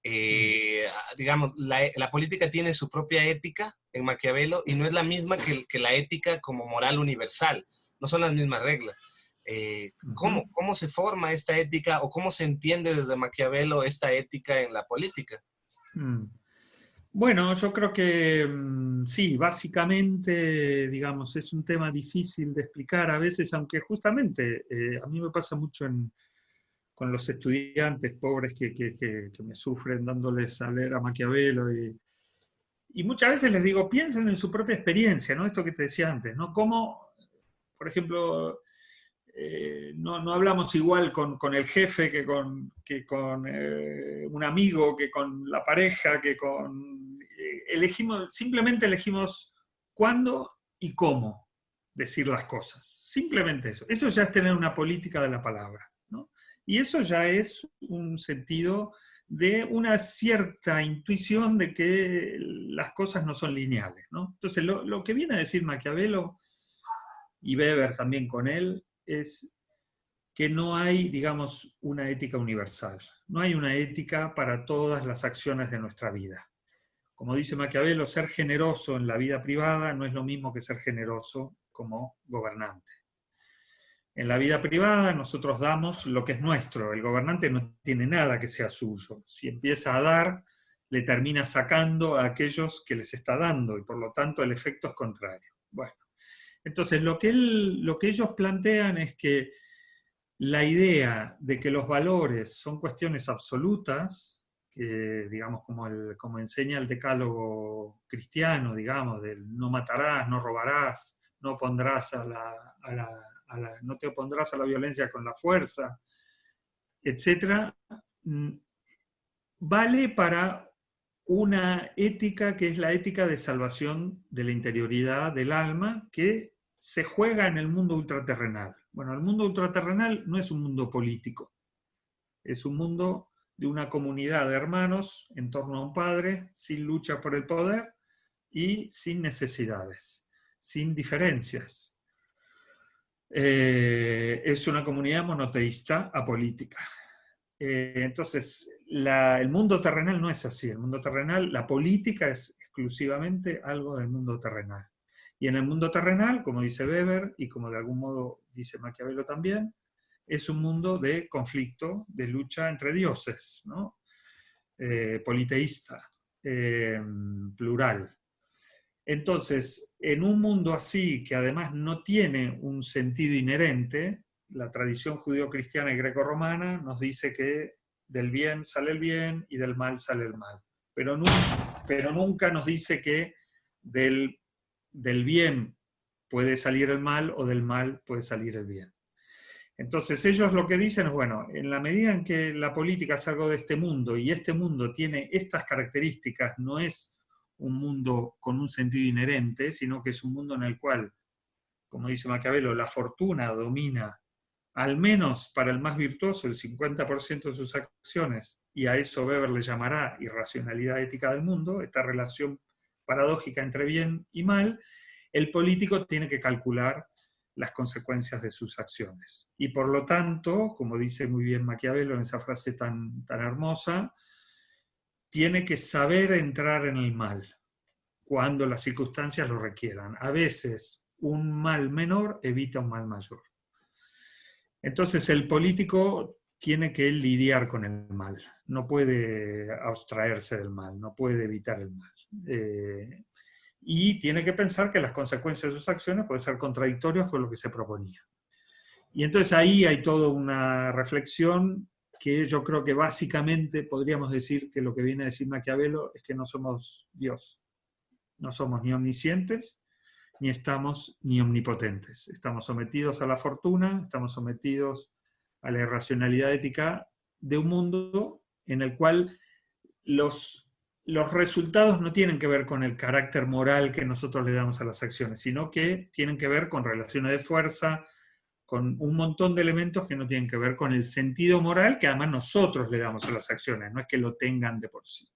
Speaker 2: Mm,
Speaker 1: Digamos, la política tiene su propia ética en Maquiavelo y no es la misma que la ética como moral universal, no son las mismas reglas.
Speaker 2: ujú.
Speaker 1: ¿Cómo se forma esta ética o cómo se entiende desde Maquiavelo esta ética en la política?
Speaker 2: Mm. Bueno, yo creo que sí, básicamente, digamos, es un tema difícil de explicar a veces, aunque justamente a mí me pasa mucho con los estudiantes pobres que me sufren dándoles a leer a Maquiavelo y muchas veces les digo, piensen en su propia experiencia, ¿no? Esto que te decía antes, ¿no? Cómo, por ejemplo, no hablamos igual con el jefe que con un amigo, que con la pareja, que con... simplemente elegimos cuándo y cómo decir las cosas. Simplemente eso. Eso ya es tener una política de la palabra, ¿no? Y eso ya es un sentido de una cierta intuición de que las cosas no son lineales, ¿no? Entonces, lo que viene a decir Maquiavelo, y Weber también con él, es que no hay, digamos, una ética universal. No hay una ética para todas las acciones de nuestra vida. Como dice Maquiavelo, ser generoso en la vida privada no es lo mismo que ser generoso como gobernante. En la vida privada nosotros damos lo que es nuestro. El gobernante no tiene nada que sea suyo. Si empieza a dar, le termina sacando a aquellos que les está dando y por lo tanto el efecto es contrario. Bueno, entonces lo que ellos plantean es que la idea de que los valores son cuestiones absolutas, que digamos como enseña el decálogo cristiano, digamos, del no matarás, no robarás, no pondrás no te opondrás a la violencia con la fuerza, etcétera, vale para una ética que es la ética de salvación de la interioridad del alma que se juega en el mundo ultraterrenal. Bueno, el mundo ultraterrenal no es un mundo político, es un mundo de una comunidad de hermanos en torno a un padre, sin lucha por el poder y sin necesidades, sin diferencias. Es una comunidad monoteísta apolítica. Entonces, el mundo terrenal no es así. El mundo terrenal, la política es exclusivamente algo del mundo terrenal. Y en el mundo terrenal, como dice Weber y como de algún modo dice Maquiavelo también, es un mundo de conflicto, de lucha entre dioses, ¿no? Politeísta, plural. Entonces, en un mundo así, que además no tiene un sentido inherente, la tradición judío-cristiana y greco-romana nos dice que del bien sale el bien y del mal sale el mal. Pero nunca nos dice que del bien puede salir el mal o del mal puede salir el bien. Entonces ellos lo que dicen es, bueno, en la medida en que la política es algo de este mundo y este mundo tiene estas características, no es un mundo con un sentido inherente, sino que es un mundo en el cual, como dice Maquiavelo, la fortuna domina, al menos para el más virtuoso, el 50% de sus acciones, y a eso Weber le llamará irracionalidad ética del mundo, esta relación paradójica entre bien y mal, el político tiene que calcular las consecuencias de sus acciones. Y por lo tanto, como dice muy bien Maquiavelo en esa frase tan hermosa, tiene que saber entrar en el mal cuando las circunstancias lo requieran. A veces un mal menor evita un mal mayor. Entonces el político tiene que lidiar con el mal, no puede abstraerse del mal, no puede evitar el mal. Y tiene que pensar que las consecuencias de sus acciones pueden ser contradictorias con lo que se proponía. Y entonces ahí hay toda una reflexión que yo creo que básicamente podríamos decir que lo que viene a decir Maquiavelo es que no somos Dios, no somos ni omniscientes, ni estamos ni omnipotentes. Estamos sometidos a la fortuna, estamos sometidos a la irracionalidad ética de un mundo en el cual los resultados no tienen que ver con el carácter moral que nosotros le damos a las acciones, sino que tienen que ver con relaciones de fuerza, con un montón de elementos que no tienen que ver con el sentido moral que además nosotros le damos a las acciones, no es que lo tengan de por sí.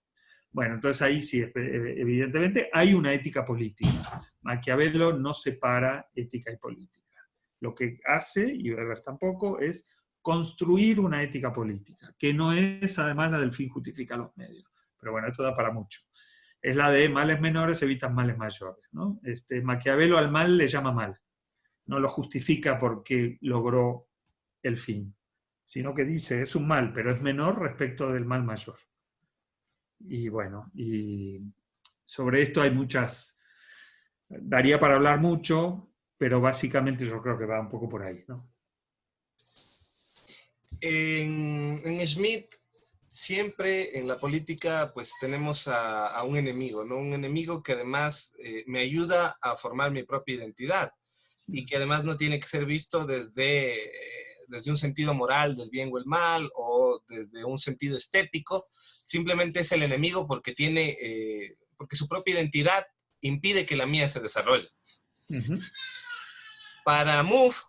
Speaker 2: Bueno, entonces ahí sí, evidentemente, hay una ética política. Maquiavelo no separa ética y política. Lo que hace, y Weber tampoco, es construir una ética política, que no es además la del fin justifica los medios. Pero bueno, esto da para mucho. Es la de males menores evitan males mayores, ¿no? Maquiavelo al mal le llama mal. No lo justifica porque logró el fin, sino que dice, es un mal, pero es menor respecto del mal mayor. Y bueno, y sobre esto hay muchas, daría para hablar mucho, pero básicamente yo creo que va un poco por ahí, ¿no?
Speaker 1: En Schmitt, siempre en la política, pues tenemos a un enemigo, ¿no? Un enemigo que además me ayuda a formar mi propia identidad y que además no tiene que ser visto desde un sentido moral del bien o el mal o desde un sentido estético. Simplemente es el enemigo porque porque su propia identidad impide que la mía se desarrolle. Para Mouffe,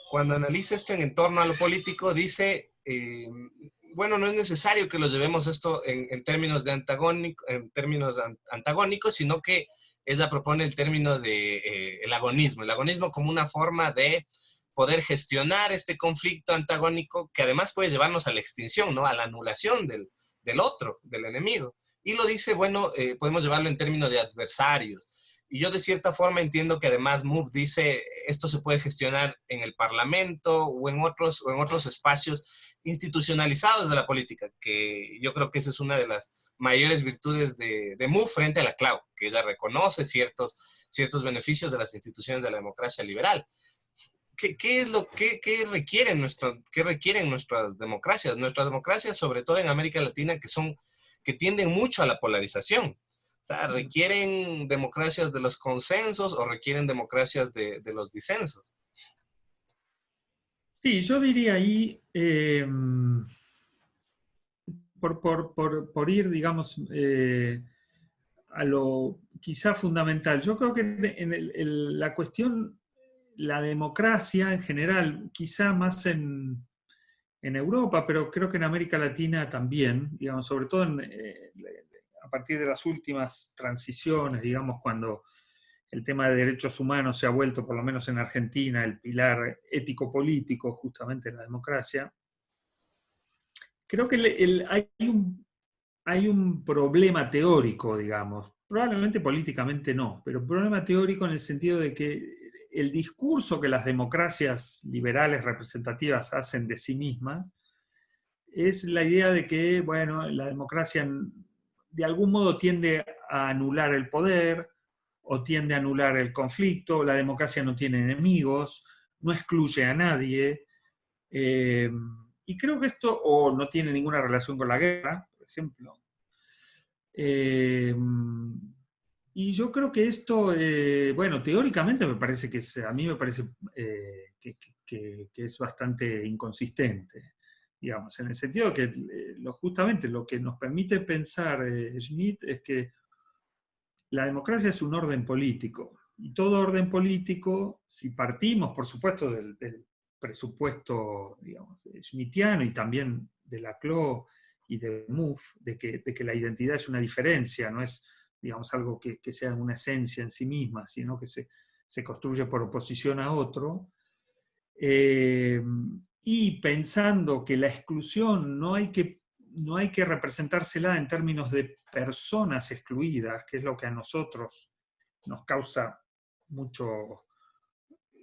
Speaker 1: cuando analiza esto en torno a lo político, dice, bueno, no es necesario que lo llevemos esto en términos antagónicos, sino que ella propone el término de el agonismo como una forma de poder gestionar este conflicto antagónico que además puede llevarnos a la extinción, ¿no? A la anulación del otro, del enemigo. Y lo dice, bueno, podemos llevarlo en términos de adversarios. Y yo de cierta forma entiendo que además Mouffe dice, esto se puede gestionar en el Parlamento o en otros espacios institucionalizados de la política, que yo creo que esa es una de las mayores virtudes de Mouffe frente a la Clau, que ella reconoce ciertos beneficios de las instituciones de la democracia liberal. ¿Qué requieren nuestras democracias? Nuestras democracias, sobre todo en América Latina, que tienden mucho a la polarización. O sea, ¿requieren democracias de los consensos o requieren democracias de los disensos?
Speaker 2: Sí, yo diría ahí, por ir, digamos, a lo quizá fundamental, yo creo que en la cuestión, la democracia en general, quizá más en Europa, pero creo que en América Latina también, digamos, sobre todo a partir de las últimas transiciones, digamos, cuando el tema de derechos humanos se ha vuelto, por lo menos en Argentina, el pilar ético-político justamente de la democracia, creo que hay un problema teórico, digamos, probablemente políticamente no, pero un problema teórico en el sentido de que el discurso que las democracias liberales representativas hacen de sí mismas es la idea de que, bueno, la democracia de algún modo tiende a anular el poder o tiende a anular el conflicto, la democracia no tiene enemigos, no excluye a nadie, y creo que esto, o no tiene ninguna relación con la guerra, por ejemplo. Y yo creo que esto, bueno, teóricamente me parece a mí me parece que es bastante inconsistente, digamos, en el sentido de que justamente lo que nos permite pensar Schmitt es que la democracia es un orden político, y todo orden político, si partimos, por supuesto, del presupuesto, digamos, schmittiano y también de Laclau y de Mouffe, de que la identidad es una diferencia, no es, digamos, algo que sea una esencia en sí misma, sino que se construye por oposición a otro. Y pensando que la exclusión no hay que representársela en términos de personas excluidas, que es lo que a nosotros nos causa mucho,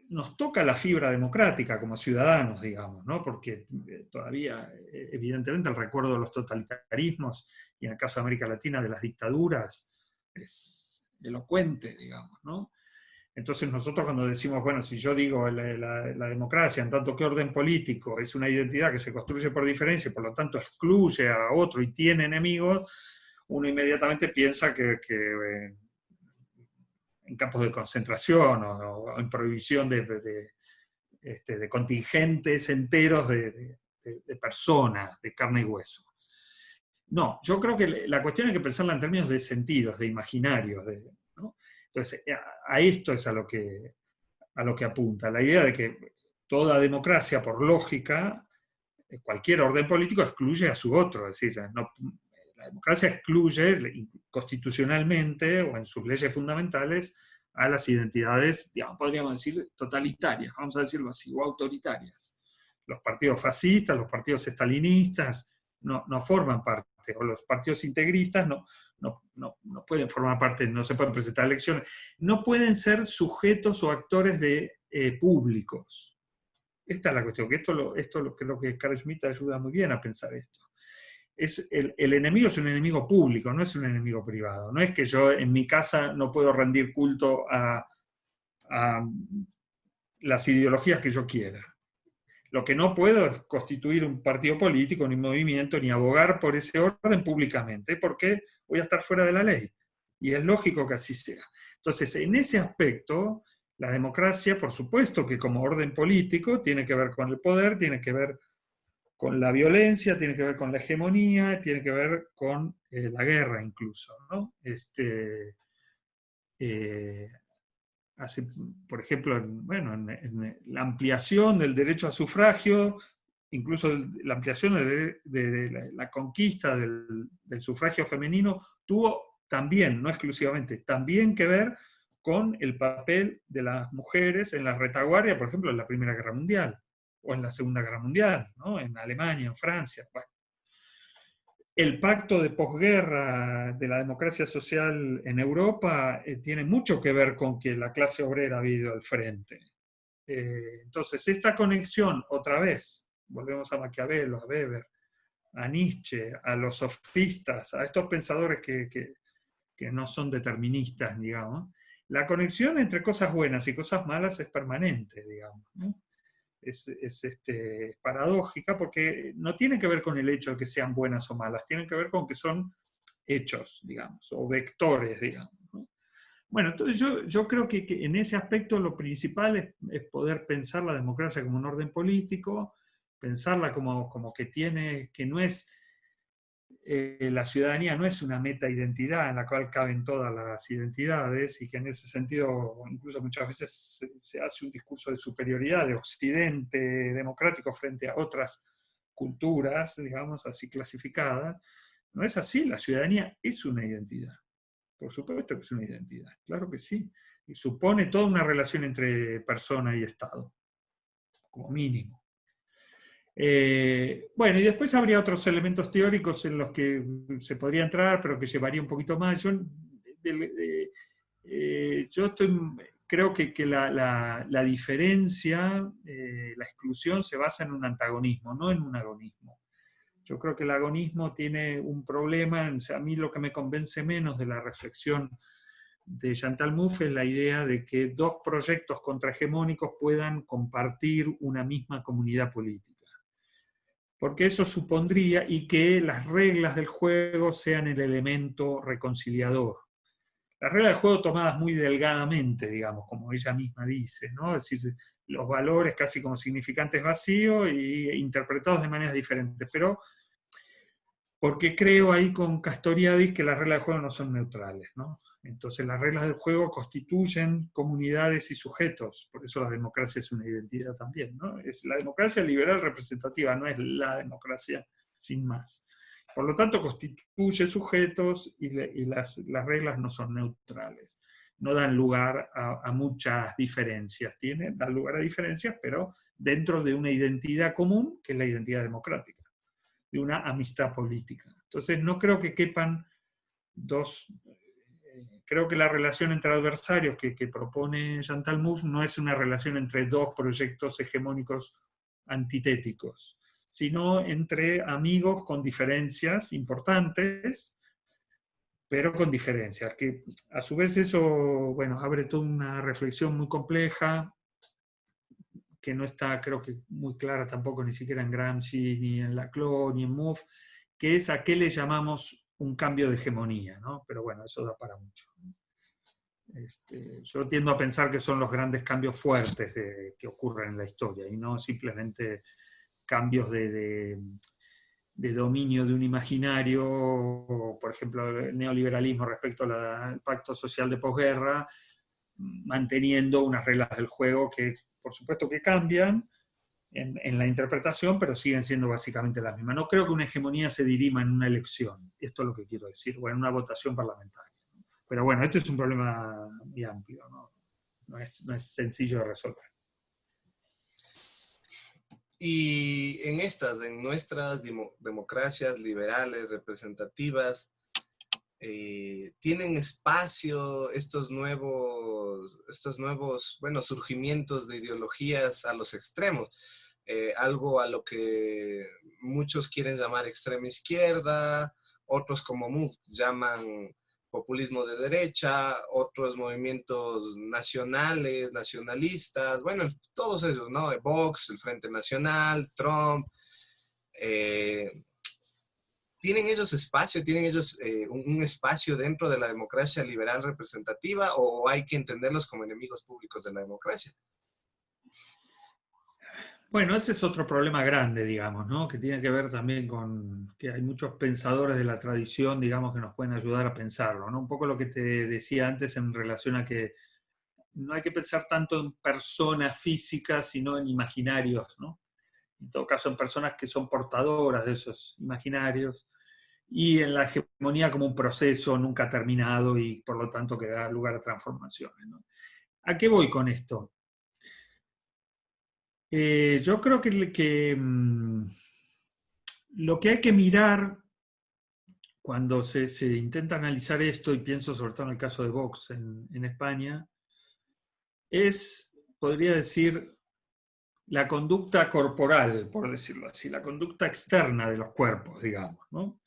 Speaker 2: nos toca la fibra democrática como ciudadanos, digamos, ¿no? Porque todavía, evidentemente, el recuerdo de los totalitarismos y en el caso de América Latina de las dictaduras es elocuente, digamos, ¿no? Entonces nosotros cuando decimos, bueno, si yo digo la democracia, en tanto que orden político es una identidad que se construye por diferencia y por lo tanto excluye a otro y tiene enemigos, uno inmediatamente piensa que en campos de concentración o en prohibición de contingentes enteros de personas, de carne y hueso. No, yo creo que la cuestión hay que pensarla en términos de sentidos, de imaginarios, ¿no? Entonces, a esto es a lo que apunta, la idea de que toda democracia, por lógica, cualquier orden político excluye a su otro, es decir, no, la democracia excluye constitucionalmente o en sus leyes fundamentales a las identidades, digamos, podríamos decir, totalitarias, vamos a decirlo así, o autoritarias. Los partidos fascistas, los partidos estalinistas no forman parte, o los partidos integristas no pueden formar parte, no se pueden presentar elecciones, no pueden ser sujetos o actores públicos. Esta es la cuestión, que creo que Carl Schmitt ayuda muy bien a pensar esto. El enemigo es un enemigo público, no es un enemigo privado. No es que yo en mi casa no puedo rendir culto a las ideologías que yo quiera. Lo que no puedo es constituir un partido político, ni un movimiento, ni abogar por ese orden públicamente, porque voy a estar fuera de la ley. Y es lógico que así sea. Entonces, en ese aspecto, la democracia, por supuesto que como orden político, tiene que ver con el poder, tiene que ver con la violencia, tiene que ver con la hegemonía, tiene que ver con la guerra incluso, ¿no? Por ejemplo, en la ampliación del derecho a sufragio, incluso la ampliación de la conquista del sufragio femenino, tuvo también, no exclusivamente, también que ver con el papel de las mujeres en la retaguardia, por ejemplo, en la Primera Guerra Mundial, o en la Segunda Guerra Mundial, ¿no? En Alemania, en Francia. Bueno. El pacto de posguerra de la democracia social en Europa tiene mucho que ver con que la clase obrera ha ido al frente. Entonces, esta conexión, otra vez, volvemos a Maquiavelo, a Weber, a Nietzsche, a los sofistas, a estos pensadores que no son deterministas, digamos, la conexión entre cosas buenas y cosas malas es permanente, digamos, ¿no? Es paradójica porque no tiene que ver con el hecho de que sean buenas o malas, tiene que ver con que son hechos, digamos, o vectores, digamos, ¿no? Bueno, entonces yo creo que en ese aspecto lo principal es poder pensar la democracia como un orden político, pensarla como que no es, la ciudadanía no es una meta identidad en la cual caben todas las identidades y que en ese sentido incluso muchas veces se hace un discurso de superioridad de Occidente democrático frente a otras culturas, digamos, así clasificadas. No es así, la ciudadanía es una identidad. Por supuesto que es una identidad, claro que sí. Y supone toda una relación entre persona y Estado, como mínimo. Bueno, y después habría otros elementos teóricos en los que se podría entrar, pero que llevaría un poquito más. Creo que la diferencia, la exclusión se basa en un antagonismo, no en un agonismo. Yo creo que el agonismo tiene un problema, a mí lo que me convence menos de la reflexión de Chantal Mouffe es la idea de que dos proyectos contrahegemónicos puedan compartir una misma comunidad política. Porque eso supondría y que las reglas del juego sean el elemento reconciliador. Las reglas del juego tomadas muy delgadamente, digamos, como ella misma dice, ¿no? Es decir, los valores casi como significantes vacíos e interpretados de maneras diferentes, pero porque creo ahí con Castoriadis que las reglas del juego no son neutrales, ¿no? Entonces las reglas del juego constituyen comunidades y sujetos, por eso la democracia es una identidad también, ¿no? Es la democracia liberal representativa, no es la democracia sin más. Por lo tanto, constituye sujetos y las reglas no son neutrales, no dan lugar a muchas diferencias, dan lugar a diferencias, pero dentro de una identidad común, que es la identidad democrática, de una amistad política. Entonces no creo que quepan dos. Creo que la relación entre adversarios que propone Chantal Mouffe no es una relación entre dos proyectos hegemónicos antitéticos, sino entre amigos con diferencias importantes, pero con diferencias, que a su vez eso, bueno, abre toda una reflexión muy compleja, que no está, creo que muy clara tampoco ni siquiera en Gramsci, ni en Laclau, ni en Mouffe, que es a qué le llamamos un cambio de hegemonía, ¿no? Pero bueno, eso da para mucho. Yo tiendo a pensar que son los grandes cambios fuertes que ocurren en la historia y no simplemente cambios de dominio de un imaginario, por ejemplo, el neoliberalismo respecto al pacto social de posguerra, manteniendo unas reglas del juego que, por supuesto, que cambian en la interpretación, pero siguen siendo básicamente las mismas. No creo que una hegemonía se dirima en una elección, esto es lo que quiero decir, o en una votación parlamentaria. Pero bueno, este es un problema muy amplio, ¿no? No es sencillo de resolver.
Speaker 1: Y en nuestras democracias liberales, representativas, tienen espacio estos nuevos, bueno, surgimientos de ideologías a los extremos, algo a lo que muchos quieren llamar extrema izquierda, otros como MUF llaman populismo de derecha, otros movimientos nacionales, nacionalistas, bueno, todos esos, ¿no? Vox, el Frente Nacional, Trump, eh, ¿tienen ellos espacio? ¿Tienen ellos un espacio dentro de la democracia liberal representativa o hay que entenderlos como enemigos públicos de la democracia?
Speaker 2: Bueno, ese es otro problema grande, digamos, ¿no? Que tiene que ver también con que hay muchos pensadores de la tradición, digamos, que nos pueden ayudar a pensarlo, ¿no? Un poco lo que te decía antes en relación a que no hay que pensar tanto en personas físicas, sino en imaginarios, ¿no? En todo caso, en personas que son portadoras de esos imaginarios, y en la hegemonía como un proceso nunca terminado y por lo tanto que da lugar a transformaciones, ¿no? ¿A qué voy con esto? Yo creo que lo que hay que mirar cuando se intenta analizar esto, y pienso sobre todo en el caso de Vox en España, es, podría decir, la conducta corporal, por decirlo así, la conducta externa de los cuerpos, digamos, ¿no?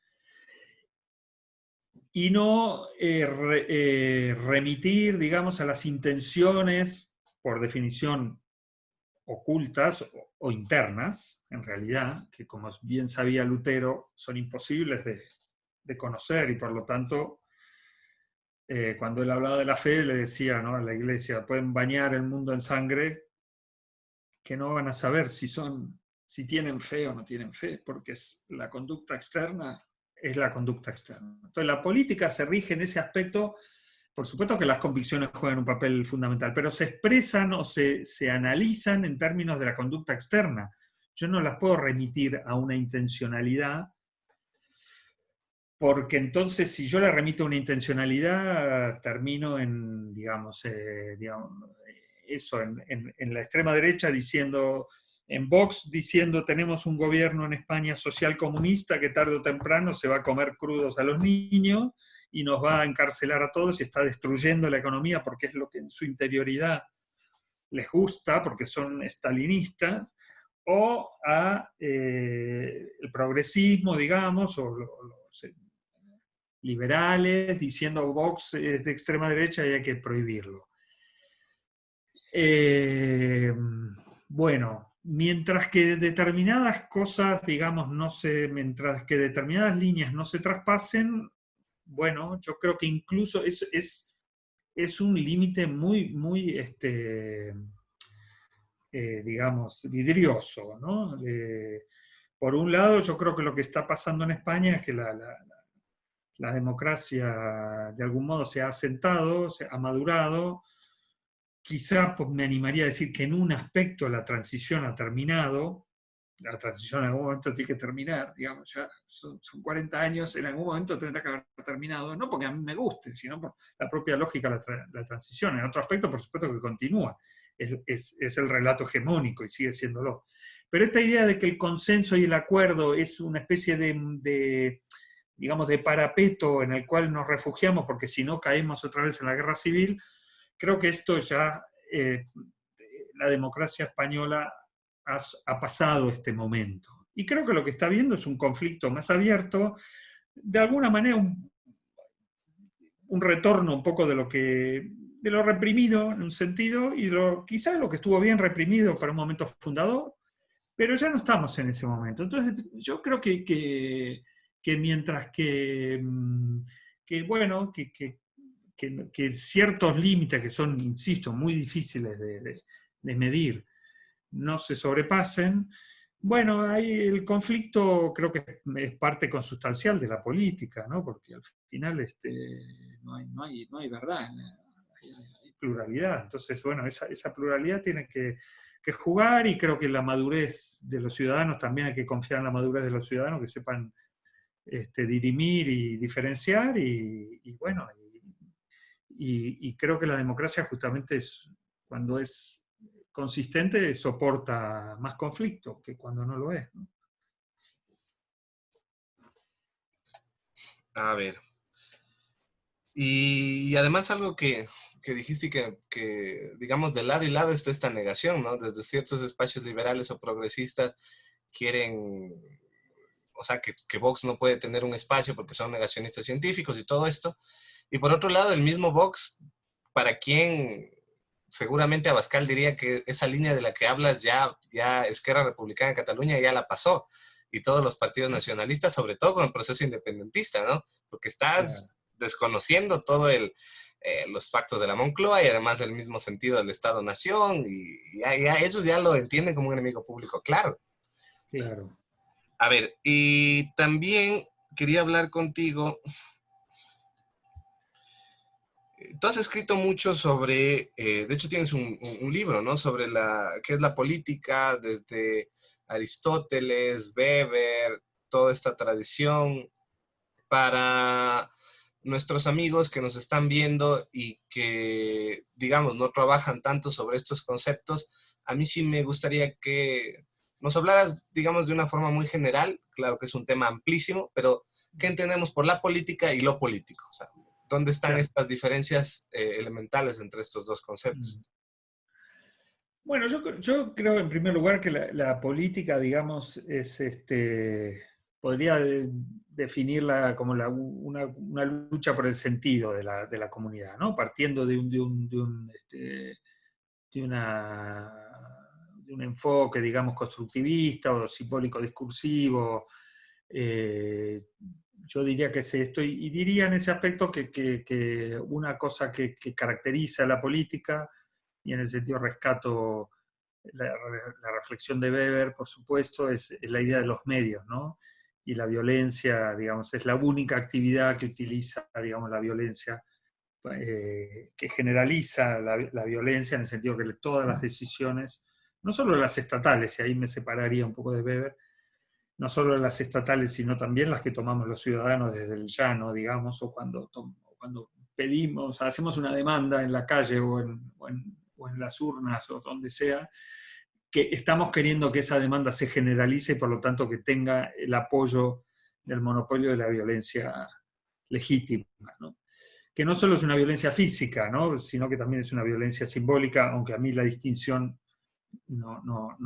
Speaker 2: Y no remitir, digamos, a las intenciones, por definición, ocultas o internas, en realidad, que como bien sabía Lutero, son imposibles de conocer y por lo tanto, cuando él hablaba de la fe, le decía, ¿no?, a la iglesia, pueden bañar el mundo en sangre, que no van a saber si tienen fe o no tienen fe, porque es la conducta externa es la conducta externa. Entonces la política se rige en ese aspecto. Por supuesto que las convicciones juegan un papel fundamental, pero se expresan o se analizan en términos de la conducta externa. Yo no las puedo remitir a una intencionalidad, porque entonces si yo le remito a una intencionalidad, termino en, digamos, eso, en la extrema derecha diciendo, en Vox diciendo tenemos un gobierno en España social comunista que tarde o temprano se va a comer crudos a los niños y nos va a encarcelar a todos y está destruyendo la economía porque es lo que en su interioridad les gusta, porque son estalinistas, o a el progresismo, digamos, o los liberales diciendo Vox es de extrema derecha y hay que prohibirlo. Bueno, mientras que determinadas cosas, digamos, mientras que determinadas líneas no se traspasen, bueno, yo creo que incluso es un límite muy, muy, digamos, vidrioso, ¿no? Por un lado, yo creo que lo que está pasando en España es que la democracia de algún modo se ha asentado, se ha madurado. Quizá pues, me animaría a decir que en un aspecto la transición ha terminado. La transición en algún momento tiene que terminar, digamos, ya son 40 años, en algún momento tendrá que haber terminado, no porque a mí me guste, sino por la propia lógica de la transición. En otro aspecto, por supuesto que continúa, es el relato hegemónico y sigue siéndolo. Pero esta idea de que el consenso y el acuerdo es una especie digamos, de parapeto en el cual nos refugiamos porque si no caemos otra vez en la guerra civil, creo que esto ya, la democracia española ha pasado este momento. Y creo que lo que está viendo es un conflicto más abierto, de alguna manera un retorno un poco de lo reprimido en un sentido, y quizás lo que estuvo bien reprimido para un momento fundador, pero ya no estamos en ese momento. Entonces yo creo que mientras bueno, que ciertos límites que son, insisto, muy difíciles de medir, no se sobrepasen, Bueno, ahí el conflicto creo que es parte consustancial de la política, ¿no? Porque al final no hay verdad, hay pluralidad. Entonces, bueno, esa pluralidad tiene que jugar, y creo que la madurez de los ciudadanos, también hay que confiar en la madurez de los ciudadanos, que sepan dirimir y diferenciar, y bueno, y creo que la democracia justamente es, cuando es consistente, soporta más conflicto que cuando no lo es, ¿no?
Speaker 1: A ver, y además algo que dijiste que, digamos, de lado y lado está esta negación, ¿no? Desde ciertos espacios liberales o progresistas quieren, o sea, que Vox no puede tener un espacio porque son negacionistas científicos y todo esto. Y por otro lado, el mismo Vox, para quien seguramente Abascal diría que esa línea de la que hablas ya Esquerra Republicana de Cataluña ya la pasó. Y todos los partidos nacionalistas, sobre todo con el proceso independentista, ¿no? Porque
Speaker 2: Claro,
Speaker 1: estás desconociendo todo los pactos de la Moncloa y además del mismo sentido del Estado-Nación, y ellos ya lo entienden como un enemigo público, claro.
Speaker 2: claro.
Speaker 1: A ver, y también quería hablar contigo. Tú has escrito mucho sobre, de hecho tienes un libro, ¿no? Sobre qué es la política, desde Aristóteles, Weber, toda esta tradición, para nuestros amigos que nos están viendo y que, digamos, no trabajan tanto sobre estos conceptos. A mí sí me gustaría que nos hablaras, digamos, de una forma muy general. Claro que es un tema amplísimo, pero ¿qué entendemos por la política y lo político? O sea, ¿dónde están
Speaker 2: Claro.
Speaker 1: estas diferencias elementales entre estos dos conceptos?
Speaker 2: Mm. Bueno, yo creo en primer lugar que la política, digamos, podría definirla como una lucha por el sentido de la comunidad, ¿no? Partiendo de de un enfoque, digamos, constructivista o simbólico discursivo. eh, yo diría que es esto, y diría en ese aspecto que una cosa que caracteriza a la política, y en ese sentido rescato la reflexión de Weber, por supuesto, es la idea de los medios, ¿no? Y la violencia, digamos, es la única actividad que utiliza, digamos, la violencia, que generaliza la violencia, en el sentido que todas las decisiones, no solo las estatales, y ahí me separaría un poco de Weber, no solo las estatales, sino también las que tomamos los ciudadanos desde el llano, digamos, o cuando pedimos, hacemos una demanda en la calle o en las urnas o donde sea, que estamos queriendo que esa demanda se generalice y por lo tanto que tenga el apoyo del monopolio de la violencia legítima, ¿no? Que no solo es una violencia física, ¿no? Sino que también es una violencia simbólica, aunque a mí la distinción no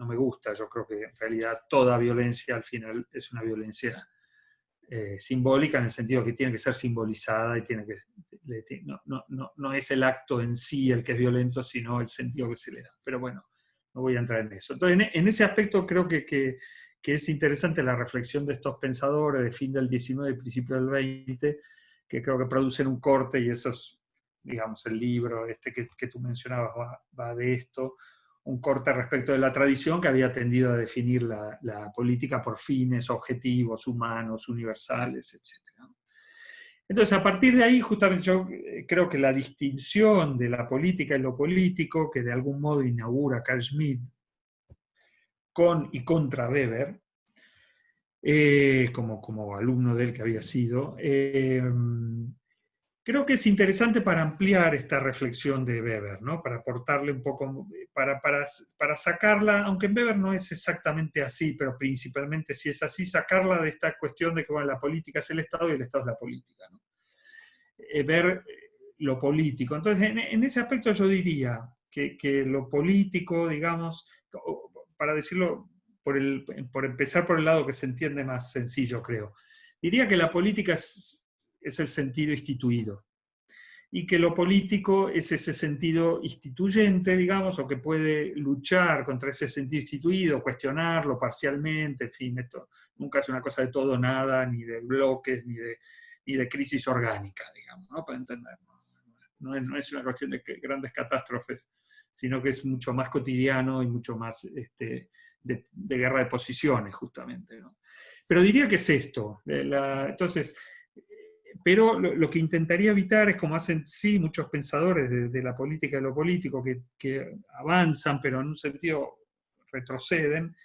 Speaker 2: me gusta. Yo creo que en realidad toda violencia al final es una violencia simbólica, en el sentido que tiene que ser simbolizada y no es el acto en sí el que es violento, sino el sentido que se le da. Pero bueno, no voy a entrar en eso. Entonces, en ese aspecto creo que es interesante la reflexión de estos pensadores de fin del XIX y principio del XX, que creo que producen un corte, y eso es, digamos, el libro que tú mencionabas va de esto, un corte respecto de la tradición que había tendido a definir la política por fines, objetivos, humanos, universales, etc. Entonces, a partir de ahí, justamente yo creo que la distinción de la política y lo político, que de algún modo inaugura Carl Schmitt con y contra Weber, como alumno de él que había sido, creo que es interesante para ampliar esta reflexión de Weber, ¿no? Para aportarle un poco, para sacarla, aunque en Weber no es exactamente así, pero principalmente si es así, sacarla de esta cuestión de que bueno, la política es el Estado y el Estado es la política, ¿no? Ver lo político. Entonces, en ese aspecto yo diría que lo político, digamos, para decirlo, por empezar por el lado que se entiende más sencillo, creo, diría que la política es el sentido instituido, y que lo político es ese sentido instituyente, digamos, o que puede luchar contra ese sentido instituido, cuestionarlo parcialmente, en fin, esto nunca es una cosa de todo nada, ni de bloques, ni de crisis orgánica, digamos, ¿no? Para entenderlo. No es una cuestión de grandes catástrofes, sino que es mucho más cotidiano y mucho más de guerra de posiciones, justamente, ¿no? Pero diría que es esto. Entonces, pero lo que intentaría evitar es, como hacen sí muchos pensadores de la política y lo político, que avanzan, pero en un sentido retroceden,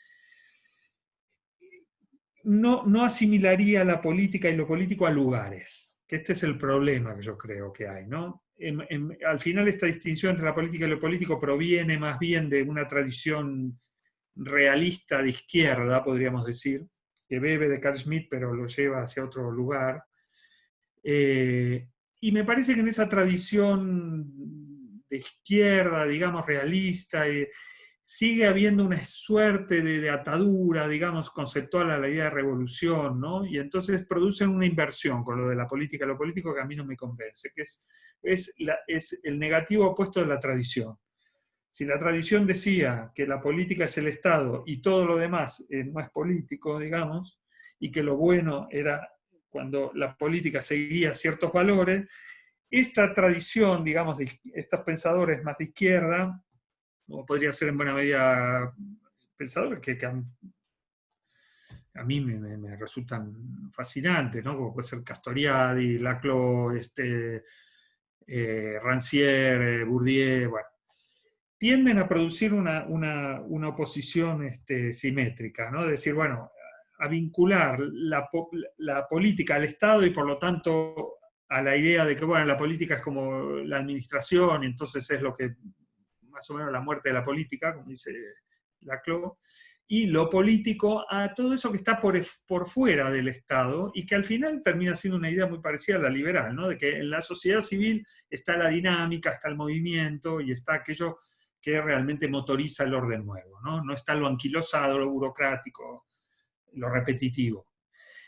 Speaker 2: no asimilaría la política y lo político a lugares, que este es el problema que yo creo que hay, ¿no? Al final esta distinción entre la política y lo político proviene más bien de una tradición realista de izquierda, podríamos decir, que bebe de Carl Schmitt, pero lo lleva hacia otro lugar. Y me parece que en esa tradición de izquierda, digamos, realista, sigue habiendo una suerte de atadura, digamos, conceptual a la idea de revolución, ¿no? Y entonces producen una inversión con lo de la política, lo político, que a mí no me convence, que es el negativo opuesto de la tradición. Si la tradición decía que la política es el Estado y todo lo demás no es político, digamos, y que lo bueno era cuando la política seguía ciertos valores, esta tradición, digamos, de estos pensadores más de izquierda, como podría ser en buena medida pensadores que a mí me resultan fascinantes, ¿no? Como puede ser Castoriadis, Laclos, Rancière, Bourdieu, bueno, tienden a producir una oposición simétrica, ¿no? Es decir, bueno, a vincular la política al Estado y por lo tanto a la idea de que, bueno, la política es como la administración y entonces es lo que, más o menos, la muerte de la política, como dice Laclos, y lo político a todo eso que está por fuera del Estado y que al final termina siendo una idea muy parecida a la liberal, ¿no? De que en la sociedad civil está la dinámica, está el movimiento y está aquello que realmente motoriza el orden nuevo, ¿no? No está lo anquilosado, lo burocrático, lo repetitivo.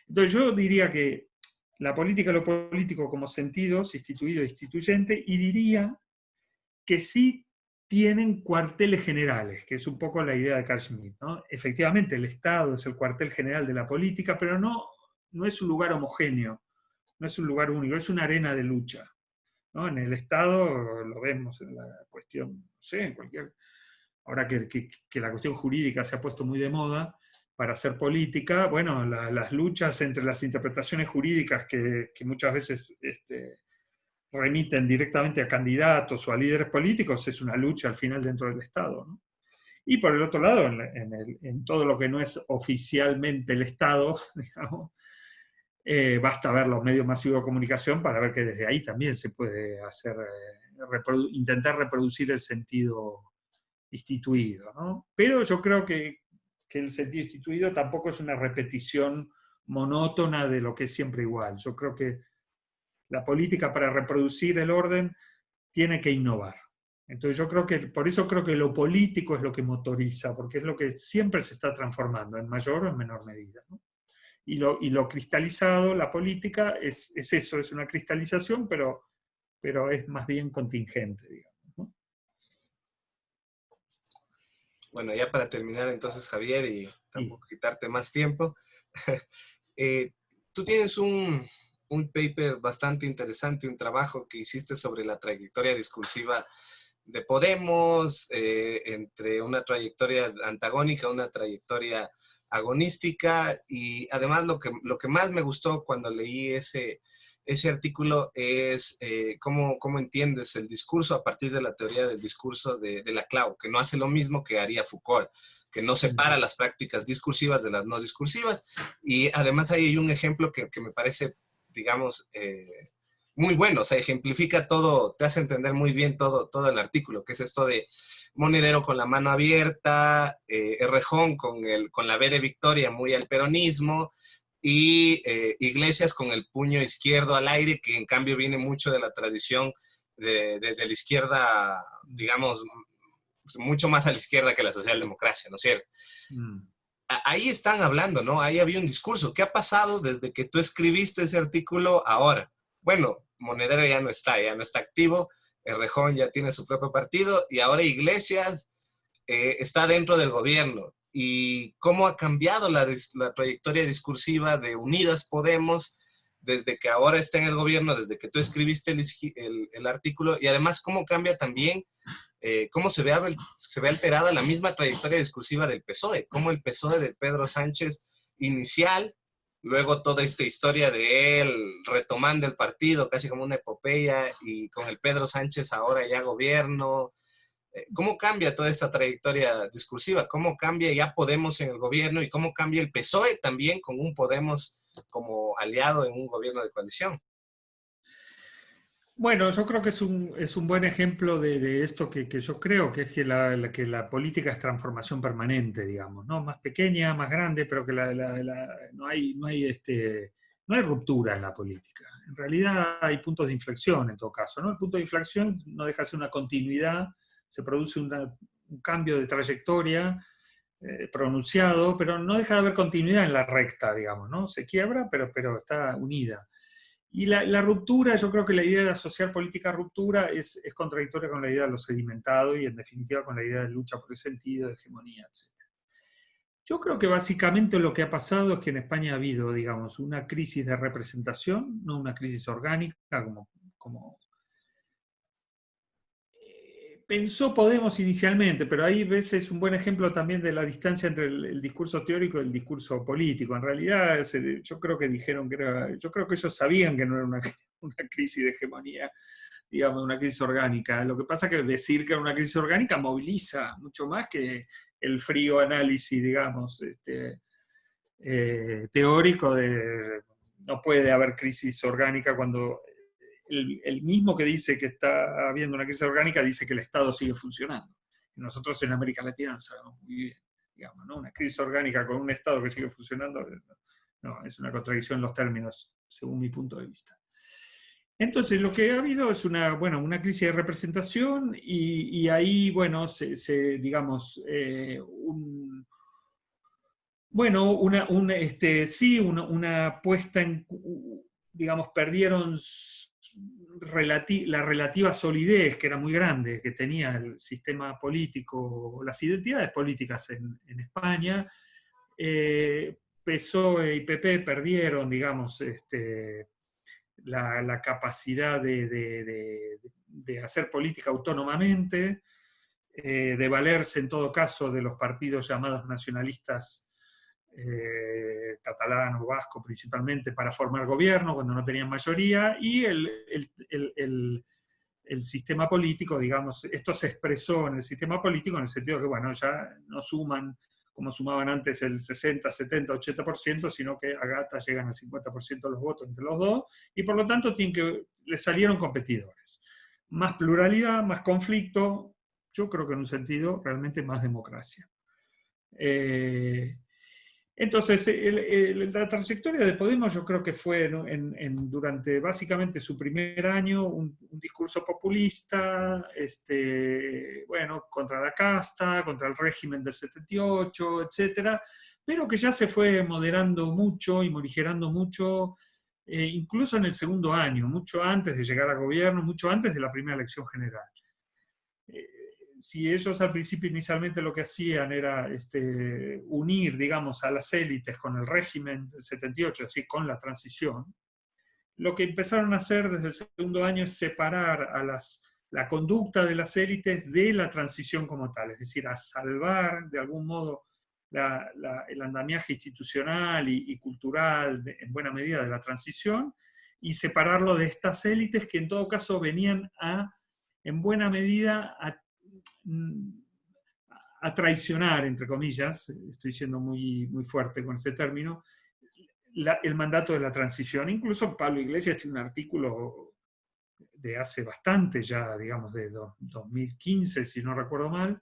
Speaker 2: Entonces yo diría que la política y lo político como sentidos, instituido e instituyente, y diría que sí tienen cuarteles generales, que es un poco la idea de Carl Schmitt, ¿no? Efectivamente, el Estado es el cuartel general de la política, pero no es un lugar homogéneo, no es un lugar único, es una arena de lucha, ¿no? En el Estado lo vemos en la cuestión, no sé, en cualquier... Ahora que la cuestión jurídica se ha puesto muy de moda para hacer política, bueno, las luchas entre las interpretaciones jurídicas que muchas veces remiten directamente a candidatos o a líderes políticos es una lucha al final dentro del Estado, ¿no? Y por el otro lado, en todo lo que no es oficialmente el Estado, digamos, basta ver los medios masivos de comunicación para ver que desde ahí también se puede hacer, intentar reproducir el sentido instituido, ¿no? Pero yo creo que el sentido instituido tampoco es una repetición monótona de lo que es siempre igual. Yo creo que la política, para reproducir el orden, tiene que innovar. Entonces yo creo que, por eso creo que lo político es lo que motoriza, porque es lo que siempre se está transformando, en mayor o en menor medida, ¿no? Y lo cristalizado, la política, es eso, es una cristalización, pero es más bien contingente, digamos, ¿no?
Speaker 1: Bueno, ya para terminar entonces, Javier, y tampoco quitarte más tiempo, tú tienes un paper bastante interesante, un trabajo que hiciste sobre la trayectoria discursiva de Podemos, entre una trayectoria antagónica, una trayectoria agonística, y además lo que más me gustó cuando leí ese artículo es cómo entiendes el discurso a partir de la teoría del discurso de Laclau, que no hace lo mismo que haría Foucault, que no separa las prácticas discursivas de las no discursivas. Y además ahí hay un ejemplo que me parece, digamos, muy bueno, o sea, ejemplifica todo, te hace entender muy bien todo el artículo, que es esto de Monedero con la mano abierta, Errejón con la B de Victoria muy al peronismo, y Iglesias con el puño izquierdo al aire, que en cambio viene mucho de la tradición de la izquierda, digamos, mucho más a la izquierda que la socialdemocracia, ¿no es cierto? Ahí están hablando, ¿no? Ahí había un discurso. ¿Qué ha pasado desde que tú escribiste ese artículo ahora? Bueno, Monedero ya no está activo, Errejón ya tiene su propio partido y ahora Iglesias está dentro del gobierno. ¿Y cómo ha cambiado la trayectoria discursiva de Unidas Podemos desde que ahora está en el gobierno, desde que tú escribiste el artículo, y además cómo cambia también, cómo se ve alterada la misma trayectoria discursiva del PSOE, cómo el PSOE de Pedro Sánchez inicial, luego toda esta historia de él retomando el partido, casi como una epopeya, y con el Pedro Sánchez ahora ya gobierno. ¿Cómo cambia toda esta trayectoria discursiva? ¿Cómo cambia ya Podemos en el gobierno y cómo cambia el PSOE también con un Podemos como aliado en un gobierno de coalición?
Speaker 2: Bueno, yo creo que es un buen ejemplo de esto que yo creo, que es que la política es transformación permanente, digamos, ¿no? Más pequeña, más grande, pero que no hay ruptura en la política. En realidad hay puntos de inflexión en todo caso, ¿no? El punto de inflexión no deja de ser una continuidad, se produce un cambio de trayectoria pronunciado, pero no deja de haber continuidad en la recta, digamos, ¿no? Se quiebra, pero está unida. Y la ruptura, yo creo que la idea de asociar política a ruptura es contradictoria con la idea de lo sedimentado y en definitiva con la idea de lucha por el sentido, de hegemonía, etc. Yo creo que básicamente lo que ha pasado es que en España ha habido, digamos, una crisis de representación, no una crisis orgánica, como pensó Podemos inicialmente, pero ahí ves es un buen ejemplo también de la distancia entre el discurso teórico y el discurso político. En realidad, yo creo que dijeron que era, yo creo que ellos sabían que no era una crisis de hegemonía, digamos, una crisis orgánica. Lo que pasa es que decir que era una crisis orgánica moviliza mucho más que el frío análisis, digamos, teórico de no puede haber crisis orgánica cuando el mismo que dice que está habiendo una crisis orgánica dice que el Estado sigue funcionando. Nosotros en América Latina lo sabemos muy bien, digamos, ¿no? Una crisis orgánica con un Estado que sigue funcionando, no, es una contradicción en los términos, según mi punto de vista. Entonces, lo que ha habido es una crisis de representación y ahí, bueno, digamos, una puesta en, digamos, perdieron la relativa solidez que era muy grande, que tenía el sistema político, las identidades políticas en España. PSOE y PP perdieron, digamos, la capacidad de hacer política autónomamente, de valerse en todo caso de los partidos llamados nacionalistas catalán o vasco principalmente para formar gobierno cuando no tenían mayoría, y el sistema político, digamos, esto se expresó en el sistema político en el sentido que, bueno, ya no suman como sumaban antes el 60, 70, 80%, sino que a gata llegan al 50% de los votos entre los dos, y por lo tanto le salieron competidores. Más pluralidad, más conflicto, yo creo que en un sentido realmente más democracia. Entonces, la trayectoria de Podemos yo creo que fue durante básicamente su primer año un discurso populista, contra la casta, contra el régimen del 78, etcétera, pero que ya se fue moderando mucho y morigerando mucho, incluso en el segundo año, mucho antes de llegar al gobierno, mucho antes de la primera elección general. Si ellos al principio inicialmente lo que hacían era unir, digamos, a las élites con el régimen del 78, así con la transición, lo que empezaron a hacer desde el segundo año es separar la conducta de las élites de la transición como tal, es decir, a salvar de algún modo el andamiaje institucional y cultural en buena medida de la transición y separarlo de estas élites que en todo caso venían en buena medida a traicionar, entre comillas, estoy siendo muy, muy fuerte con este término, el mandato de la transición. Incluso Pablo Iglesias tiene un artículo de hace bastante ya, digamos, de 2015, si no recuerdo mal,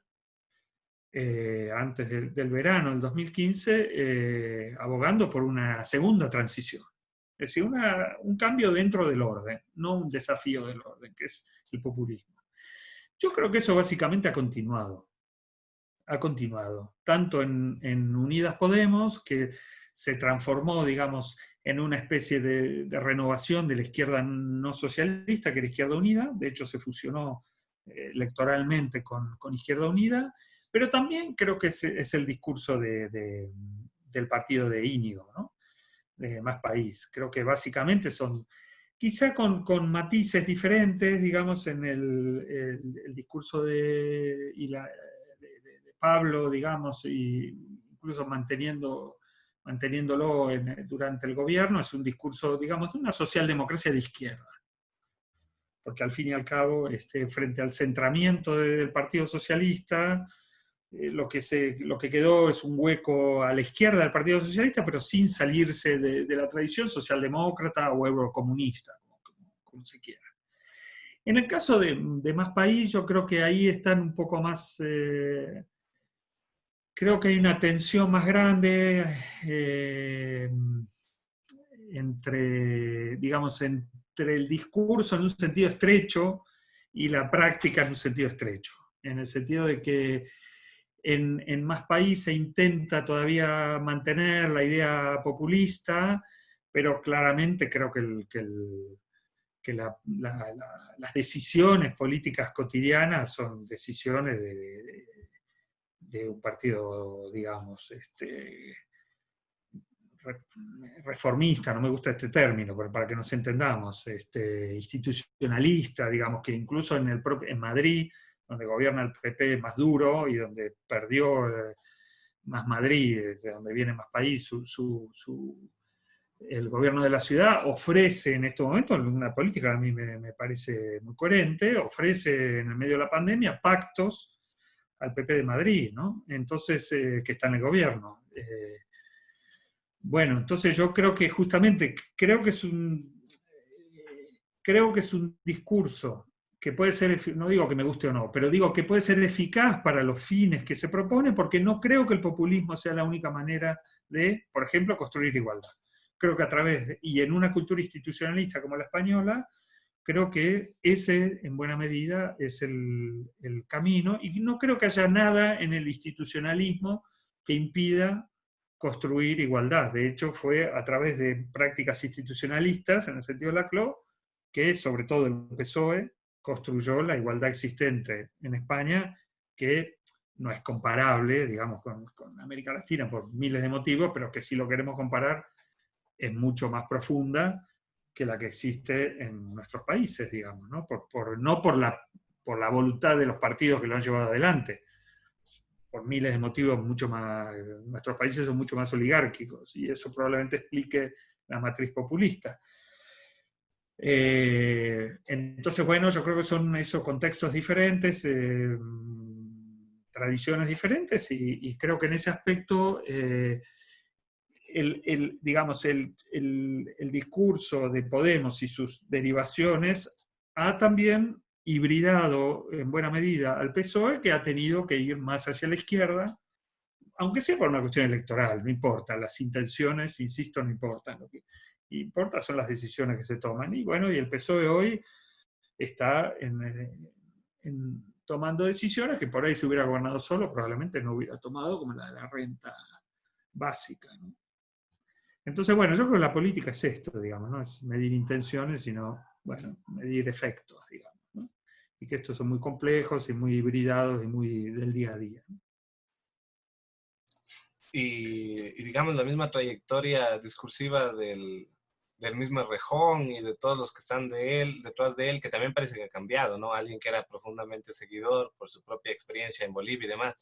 Speaker 2: antes del verano del 2015, abogando por una segunda transición. Es decir, un cambio dentro del orden, no un desafío del orden, que es el populismo. Yo creo que eso básicamente ha continuado tanto en Unidas Podemos, que se transformó, digamos, en una especie de renovación de la izquierda no socialista, que era Izquierda Unida, de hecho se fusionó electoralmente con Izquierda Unida, pero también creo que es el discurso del partido de Íñigo, ¿no? de Más País. Creo que básicamente son, quizá con matices diferentes, digamos, en el discurso de Pablo, digamos, y incluso manteniéndolo durante el gobierno, es un discurso, digamos, de una socialdemocracia de izquierda. Porque al fin y al cabo, frente al centramiento del Partido Socialista, lo que quedó es un hueco a la izquierda del Partido Socialista, pero sin salirse de la tradición socialdemócrata o eurocomunista, como se quiera. En el caso de Más País, yo creo que ahí están un poco más... creo que hay una tensión más grande entre el discurso en un sentido estrecho y la práctica en un sentido estrecho. En el sentido de que en Más País se intenta todavía mantener la idea populista, pero claramente creo que las decisiones políticas cotidianas son decisiones de un partido, digamos, reformista, no me gusta este término, pero para que nos entendamos, institucionalista, digamos, que incluso en Madrid, donde gobierna el PP más duro y donde perdió Más Madrid, desde donde viene Más País, el gobierno de la ciudad ofrece en estos momentos una política que a mí me parece muy coherente, ofrece en el medio de la pandemia pactos al PP de Madrid, ¿no? Entonces, que está en el gobierno. Bueno, entonces yo creo que justamente, creo que es un discurso que puede ser, no digo que me guste o no, pero digo que puede ser eficaz para los fines que se propone, porque no creo que el populismo sea la única manera de, por ejemplo, construir igualdad. Creo que y en una cultura institucionalista como la española, creo que ese, en buena medida, es el camino, y no creo que haya nada en el institucionalismo que impida construir igualdad. De hecho, fue a través de prácticas institucionalistas, en el sentido de Laclau, que sobre todo el PSOE construyó la igualdad existente en España, que no es comparable, digamos, con América Latina por miles de motivos, pero que si lo queremos comparar es mucho más profunda que la que existe en nuestros países, digamos, ¿no? No por la voluntad de los partidos que lo han llevado adelante, por miles de motivos mucho más, nuestros países son mucho más oligárquicos y eso probablemente explique la matriz populista. Entonces, bueno, yo creo que son esos contextos diferentes, tradiciones diferentes y creo que en ese aspecto digamos, el discurso de Podemos y sus derivaciones ha también hibridado en buena medida al PSOE, que ha tenido que ir más hacia la izquierda, aunque sea por una cuestión electoral, no importa, las intenciones, insisto, no importan. Lo que importa son las decisiones que se toman. Y bueno, y el PSOE hoy está tomando decisiones que por ahí se hubiera gobernado solo, probablemente no hubiera tomado, como la de la renta básica, ¿no? Entonces, bueno, yo creo que la política es esto, digamos, no es medir intenciones, sino, bueno, medir efectos, digamos, ¿no? Y que estos son muy complejos y muy hibridados y muy del día a día, ¿no?
Speaker 1: Y digamos, la misma trayectoria discursiva del mismo Errejón y de todos los que están detrás de él, que también parece que ha cambiado, ¿no? Alguien que era profundamente seguidor por su propia experiencia en Bolivia y demás,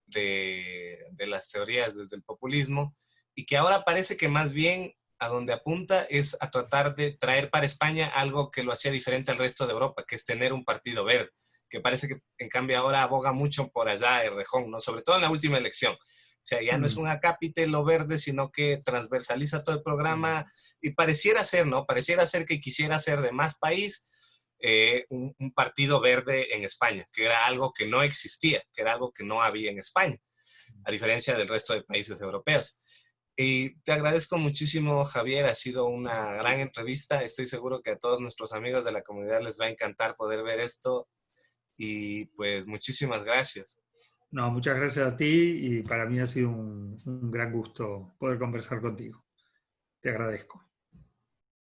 Speaker 1: de las teorías desde el populismo, y que ahora parece que más bien a donde apunta es a tratar de traer para España algo que lo hacía diferente al resto de Europa, que es tener un partido verde, que parece que en cambio ahora aboga mucho por allá Errejón, ¿no? Sobre todo en la última elección. O sea, ya no es un acápite lo verde, sino que transversaliza todo el programa y pareciera ser, ¿no? Pareciera ser que quisiera hacer de Más País un partido verde en España, que era algo que no existía, que era algo que no había en España, a diferencia del resto de países europeos. Y te agradezco muchísimo, Javier, ha sido una gran entrevista. Estoy seguro que a todos nuestros amigos de la comunidad les va a encantar poder ver esto y pues muchísimas gracias.
Speaker 2: No, muchas gracias a ti y para mí ha sido un gran gusto poder conversar contigo. Te agradezco.